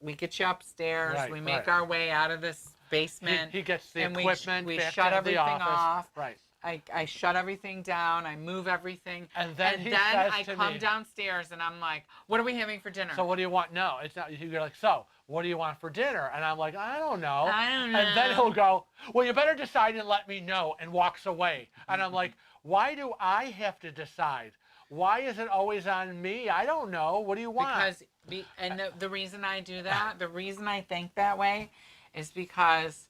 we get you upstairs. Right, we make right. our way out of this basement. He gets the and equipment we back shut into the everything office. off. Right. I shut everything down. I move everything. And then he says I to come me, downstairs and I'm like, what are we having for dinner? so what do you want? No, it's not. You're like, so what do you want for dinner? And I'm like, I don't know. I don't know. And then he'll go, well, you better decide and let me know, and walks away. And I'm like, why do I have to decide? Why is it always on me? I don't know. What do you want? Because the reason I do that, the reason I think that way is because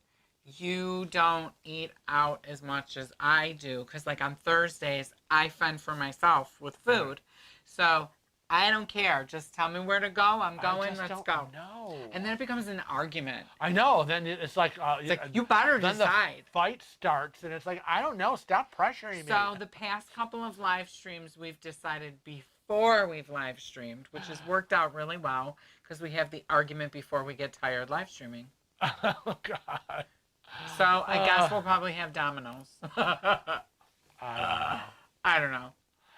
you don't eat out as much as I do. Because like on Thursdays, I fend for myself with food. So I don't care. Just tell me where to go. I'm going. just Let's don't go. know. And then it becomes an argument. I know. Then it's like, You better then decide. the fight starts, and it's like, I don't know. Stop pressuring me. So the past couple of live streams, we've decided before we've live streamed, which has worked out really well because we have the argument before we get tired live streaming. Oh God. So I guess we'll probably have Domino's. I I don't know.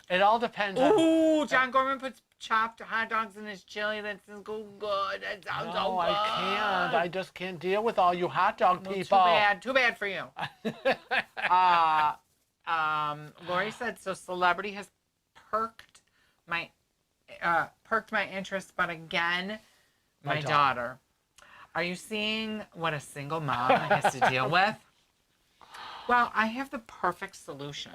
It all depends. Ooh, John Gorman puts chopped hot dogs in his chili. That's so good. That sounds so good. I can't. I just can't deal with all you hot dog Well, people. too bad. Too bad for you. Lori said, so celebrity has perked my interest, but again, my daughter. Are you seeing what a single mom has to deal with? Well, I have the perfect solution.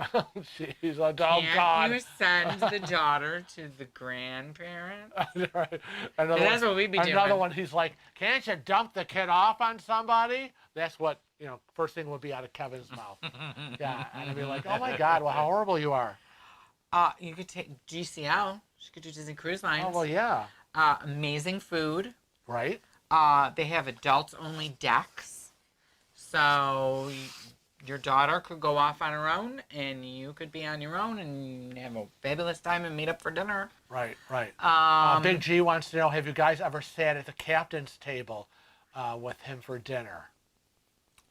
She's like, oh Can't God. you send the daughter to the grandparents? Right. That's what we'd be doing. Another one, he's like, can't you dump the kid off on somebody? That's what, first thing would be out of Kevin's mouth. Yeah, and I'd be like, oh my God, well, how horrible you are. You could take GCL. She could do Disney Cruise Lines. Oh, well, yeah. Amazing food. Right. They have adults-only decks. So your daughter could go off on her own, and you could be on your own and have a fabulous time and meet up for dinner. Right. Big G wants to know, have you guys ever sat at the captain's table with him for dinner?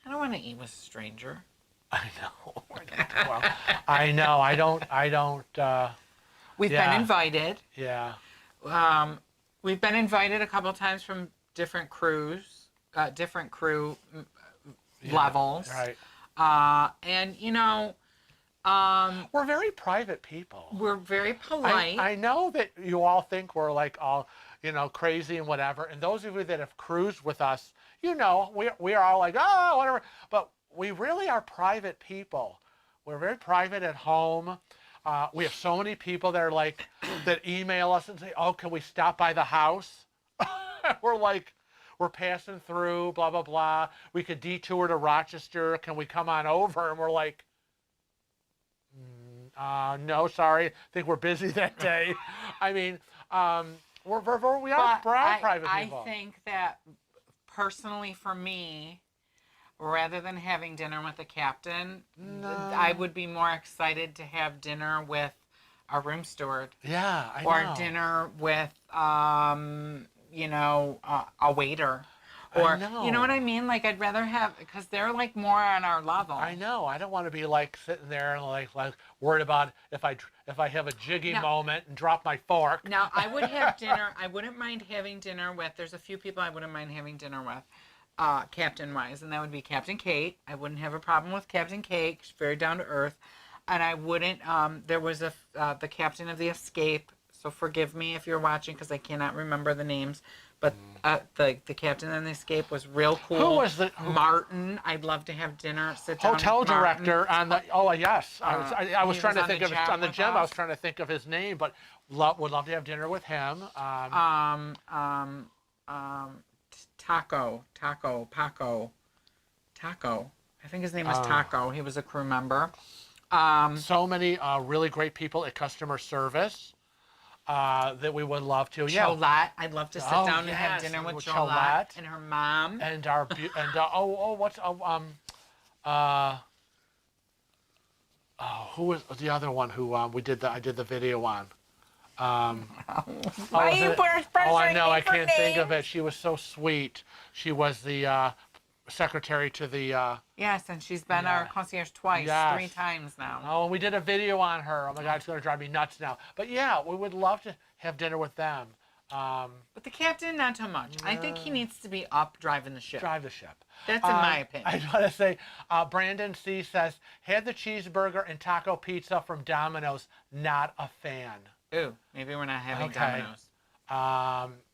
I don't want to eat with a stranger. I know. Well, I know. I don't. We've been invited. Yeah. We've been invited a couple times from different crew levels. Right. And we're very private people. we're very polite. I know that you all think we're like all, crazy and whatever. And those of you that have cruised with us, we are all like, oh, whatever. But we really are private people. We're very private at home. We have so many people that are like, that email us and say, oh, can we stop by the house? We're like, we're passing through, blah, blah, blah. We could detour to Rochester. Can we come on over? And we're like, no, sorry. I think we're busy that day. I mean, we are private people. I think that personally for me, rather than having dinner with the captain, I would be more excited to have dinner with our room steward. Yeah, I know. Or dinner with, a waiter. Or, you know what I mean? Like, I'd rather have, because they're, like, more on our level. I know. I don't want to be, like, sitting there and, like worried about if I have a jiggy moment and drop my fork. Now, I would have dinner. I wouldn't mind having dinner with, there's a few people I wouldn't mind having dinner with, captain-wise, and that would be Captain Kate. I wouldn't have a problem with Captain Kate. She's very down to earth. And I wouldn't, there was the captain of the Escape, so forgive me if you're watching because I cannot remember the names. But the captain on the Escape was real cool. Who was Martin? I'd love to have dinner, sit down hotel with director on the? Oh yes, I was trying to think of on the gym. I was us. trying to think of his name, but would love to have dinner with him. Taco. I think his name was Taco. He was a crew member. So many really great people at customer service. That we would love to. Yeah. Cholette. I'd love to sit down and have dinner with Cholette and her mom. And our who was the other one who I did the video on? Why are you I know. I can't think of it. She was so sweet. She was the secretary to the. Yes, and she's been our concierge twice, 3 times now. Oh, and we did a video on her. Oh my God, it's going to drive me nuts now. But yeah, we would love to have dinner with them. But the captain, not so much. I think he needs to be up driving the ship. Drive the ship. That's in my opinion. I want to say, Brandon C. says, had the cheeseburger and taco pizza from Domino's. Not a fan. Ooh, maybe we're not having Domino's.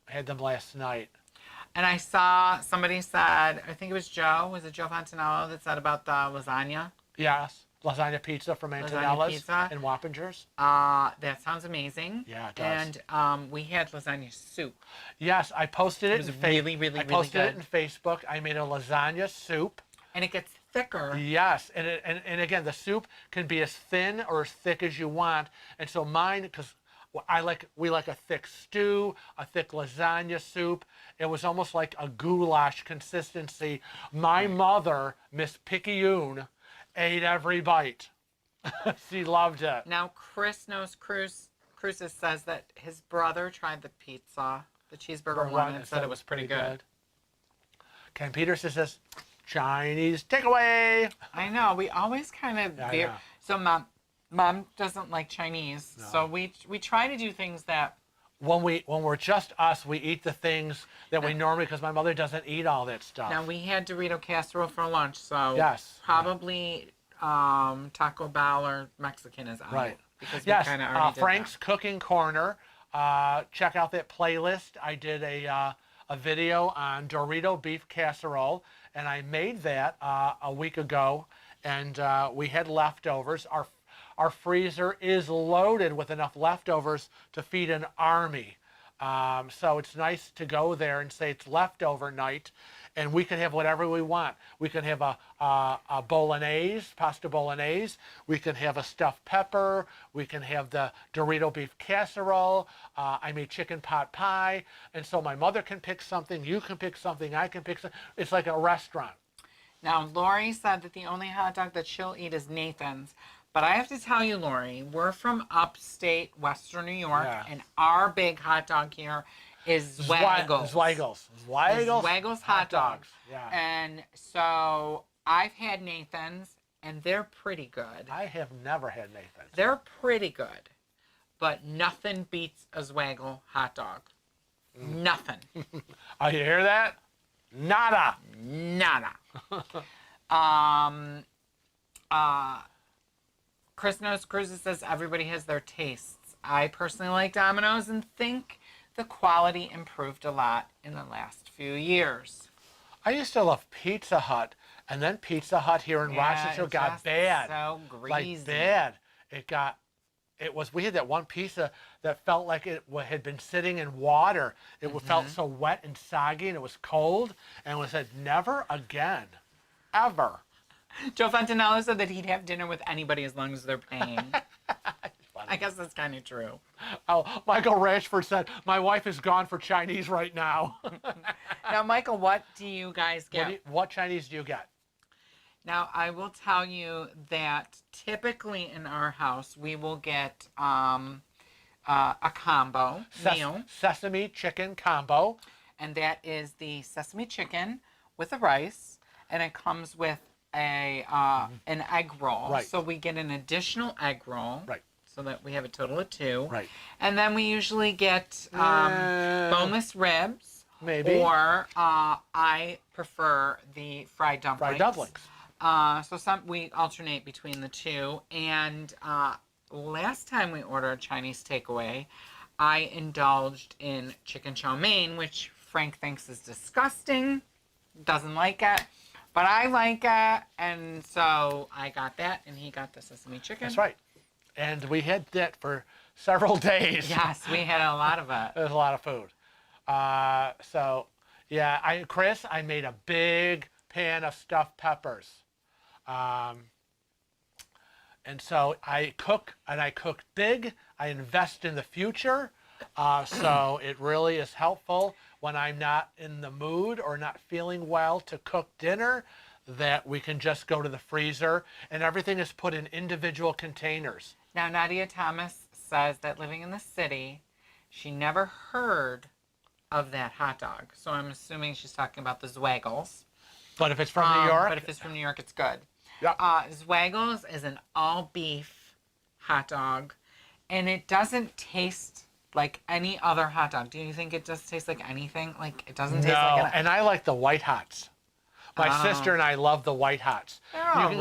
Had them last night. And I saw somebody said, I think it was Joe. Was it Joe Fontanello that said about the lasagna? Yes. Lasagna pizza from Antonella's and Wappingers. That sounds amazing. Yeah, it does. And we had lasagna soup. Yes, I posted it. It was really good. I posted it in Facebook. I made a lasagna soup. And it gets thicker. Yes, and again, the soup can be as thin or as thick as you want. And so mine, because we like a thick stew, a thick lasagna soup. It was almost like a goulash consistency. My mother, Miss Picayune, ate every bite. She loved it. Now, Chris knows Cruises says that his brother tried the pizza, the cheeseburger one, and said it was pretty good. Ken Peterson says, Chinese takeaway. I know. We always kind of veer. So mom doesn't like Chinese, so we try to do things that. When we're just us, we eat the things that we normally, because my mother doesn't eat all that stuff. Now, we had Dorito casserole for lunch, so yes, probably Taco Bell or Mexican is out. Right. Because we kind of already did Frank's that. Cooking Corner. Check out that playlist. I did a video on Dorito beef casserole, and I made that a week ago, and we had leftovers. Our freezer is loaded with enough leftovers to feed an army. So it's nice to go there and say it's leftover night, and we can have whatever we want. We can have a bolognese, pasta bolognese. We can have a stuffed pepper. We can have the Dorito beef casserole. I made chicken pot pie. And so my mother can pick something, you can pick something, I can pick something. It's like a restaurant. Now, Lori said that the only hot dog that she'll eat is Nathan's. But I have to tell you, Lori, we're from upstate Western New York, and our big hot dog here is Zweigels. Zweigels hot dogs. Yeah. And so I've had Nathan's, and they're pretty good. I have never had Nathan's. They're pretty good, but nothing beats a Zweigel hot dog. Nothing. Oh, you hear that? Nada. Chris Knows Cruises says everybody has their tastes. I personally like Domino's and think the quality improved a lot in the last few years. I used to love Pizza Hut, and then Pizza Hut here in Rochester got bad. So greasy. Like bad. We had that one pizza that felt like it had been sitting in water. It felt so wet and soggy, and it was cold, and we said, never again, ever. Joe Fontanello said that he'd have dinner with anybody as long as they're paying. I guess that's kind of true. Oh, Michael Rashford said, my wife is gone for Chinese right now. Now, Michael, what do you guys get? What Chinese do you get? Now, I will tell you that typically in our house, we will get a combo meal. Sesame chicken combo. And that is the sesame chicken with the rice. And it comes with an egg roll. Right. So we get an additional egg roll. Right. So that we have a total of 2. Right. And then we usually get boneless ribs. Maybe. Or I prefer the fried dumplings. Fried dumplings. So we alternate between the two. And last time we ordered Chinese takeaway, I indulged in chicken chow mein, which Frank thinks is disgusting. Doesn't like it. But I like it. And so I got that, and he got the sesame chicken. That's right. And we had that for several days. Yes, we had a lot of it. It was a lot of food. So, yeah, Chris, I made a big pan of stuffed peppers. And so I cook, and I cook big. I invest in the future. So it really is helpful when I'm not in the mood or not feeling well to cook dinner, that we can just go to the freezer, and everything is put in individual containers. Now, Nadia Thomas says that living in the city, she never heard of that hot dog. So I'm assuming she's talking about the Zweigels. But if it's from New York? But if it's from New York, it's good. Yeah. Zweigels is an all-beef hot dog, and it doesn't taste like any other hot dog. Do you think it just tastes like anything? Like, it doesn't taste like No, and I like the white hots. My sister and I love the white hots. They're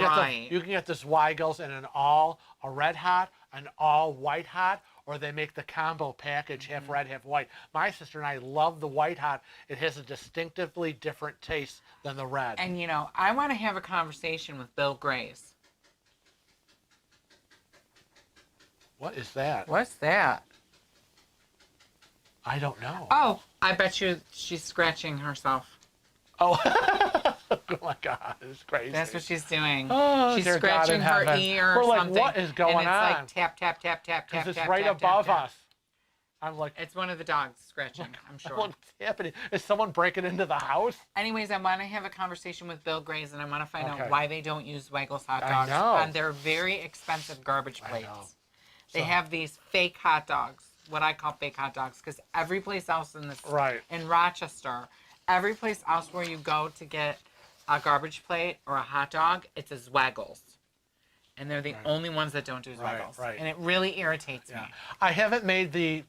You can get the Zweigels in a red hot, an all white hot, or they make the combo package, half red, half white. My sister and I love the white hot. It has a distinctively different taste than the red. And, I want to have a conversation with Bill Grace. What is that? What's that? I don't know. Oh, I bet you she's scratching herself. Oh. Oh my God, it's crazy. That's what she's doing. Oh, she's dear God scratching in her heaven. ear or We're like, something. what is going and it's on? like tap, tap, tap, tap, tap, Because it's tap, right tap, above tap, us. I'm like, It's one of the dogs scratching, I'm sure. what's happening? Is someone breaking into the house? Anyways, I want to have a conversation with Bill Grays, and I want to find Okay. out why they don't use Weigel's hot I dogs know. on their very expensive garbage I plates. know. They So- have these fake hot dogs, what I call fake hot dogs, because every place else Right. in Rochester, every place else where you go to get a garbage plate or a hot dog, it's a Zweigels. And they're the only ones that don't do Zweigels. Right. And it really irritates me. I haven't made the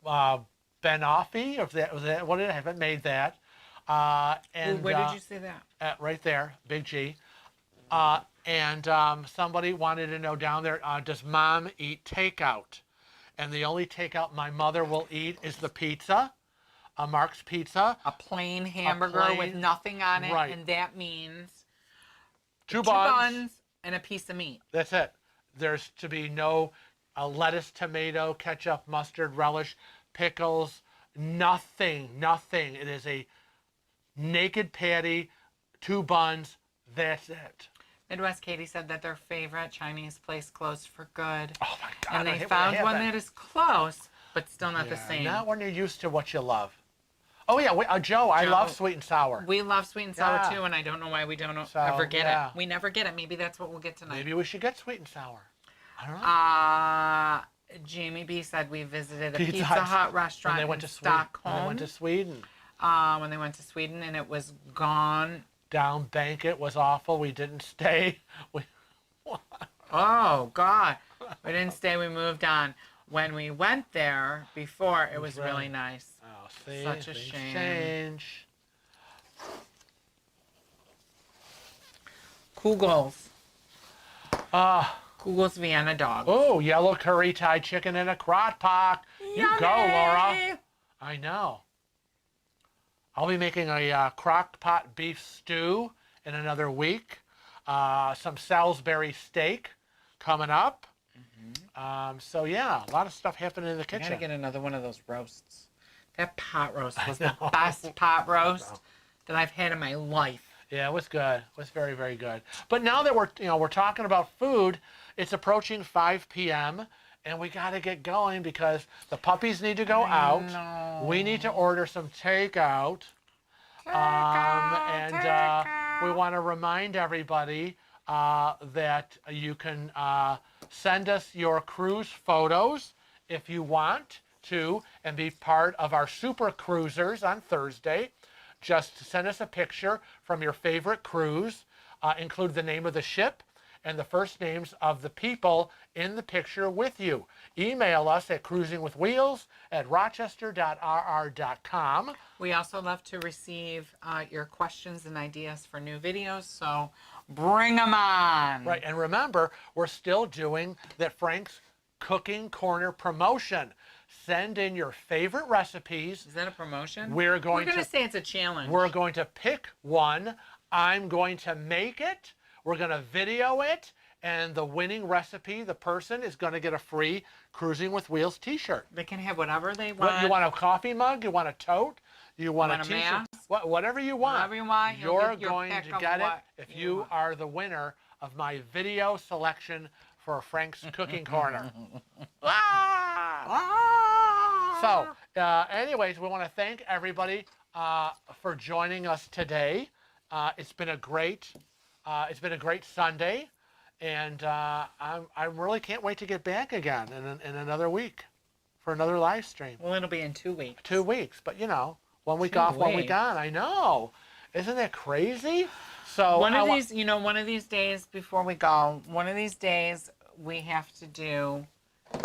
banoffee, was that what it is? I haven't made that. And Where did you see that? right there, big G. And somebody wanted to know down there, does Mom eat takeout? And the only takeout my mother will eat is the pizza, Mark's Pizza. A plain hamburger with nothing on it, right. and that means Two two buns. buns and a piece of meat. That's it. There's to be no lettuce, tomato, ketchup, mustard, relish, pickles, nothing. It is a naked patty, two buns, that's it. Midwest Katie said that their favorite Chinese place closed for good. Oh my God. And I they hate when found one happen. that is close, but still not the same. Not when you're used to what you love. Oh yeah, Joe, I love sweet and sour. We love sweet and sour Yeah. too, and I don't know why we don't So, ever get yeah. it. We never get it. Maybe that's what we'll get tonight. Maybe we should get sweet and sour. I don't know. Jamie B said we visited a Pizza Pizza Hut. Hut restaurant When they went in to Sweden. Stockholm. When they went to Sweden. When they went to Sweden, and it was gone. Down banquet was awful. We didn't stay. Oh, God. We didn't stay. We moved on. When we went there before, it was really nice. Oh, see, Such a things shame. change. Kugel's. Kugel's Vienna dog. Oh, yellow curry Thai chicken in a crock pot. You go, Laura. I know. I'll be making a crock pot beef stew in another week. Some Salisbury steak coming up. So yeah, a lot of stuff happening in the I kitchen. gotta get another one of those roasts. That pot roast was the best pot roast that I've had in my life. Yeah, it was good. It was very, very good. But now that we're talking about food, it's approaching 5 p.m. and we got to get going because the puppies need to go out. know. We need to order some takeout. We want to remind everybody that you can send us your cruise photos if you want to and be part of our super cruisers on Thursday. Just send us a picture from your favorite cruise, include the name of the ship and the first names of the people in the picture with you. Email us at cruisingwithwheels@rochester.rr.com. We also love to receive your questions and ideas for new videos, so bring them on. Right, and remember, we're still doing that Frank's Cooking Corner promotion. Send in your favorite recipes. Is that a promotion? We're going to to say it's a challenge. We're going to pick one. I'm going to make it. We're going to video it. And the winning recipe, the person is going to get a free Cruising with Wheels t-shirt. They can have whatever they want. What, you want a coffee mug? You want a tote? You want a t-shirt? mask? Whatever you want. Whatever you want. You'll You're get your going pick to of get it what if you want. are the winner of my video selection for Frank's Cooking Corner. So, anyways, we want to thank everybody for joining us today. It's been a great Sunday, and I really can't wait to get back again in another week for another live stream. Well, it'll be in 2 weeks. 2 weeks, but 1 week 2 off, 1 week weeks. on. I know, isn't that crazy? So One of these days before we go, one of these days we have to do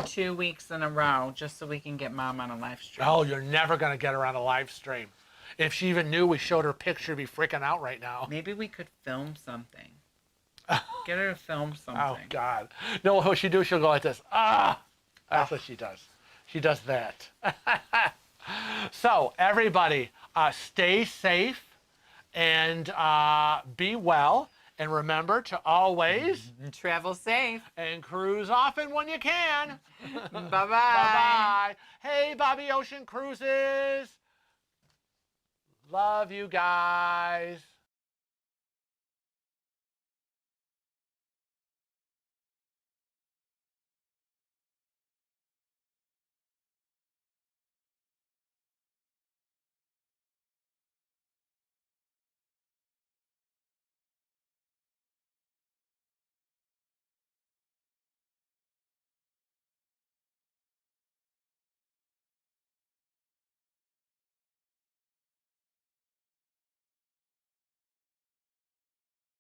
2 weeks in a row just so we can get Mom on a live stream. Oh, you're never gonna get her on a live stream. If she even knew we showed her picture, she'd be freaking out right now. Maybe we could film something. Get her to film something. Oh God! No, what she do? She'll go like this. That's what she does. She does that. So everybody, stay safe and be well, and remember to always Travel safe. and cruise often when you can. Bye-bye. Bye-bye. Hey, Bobby Ocean Cruises. Love you guys.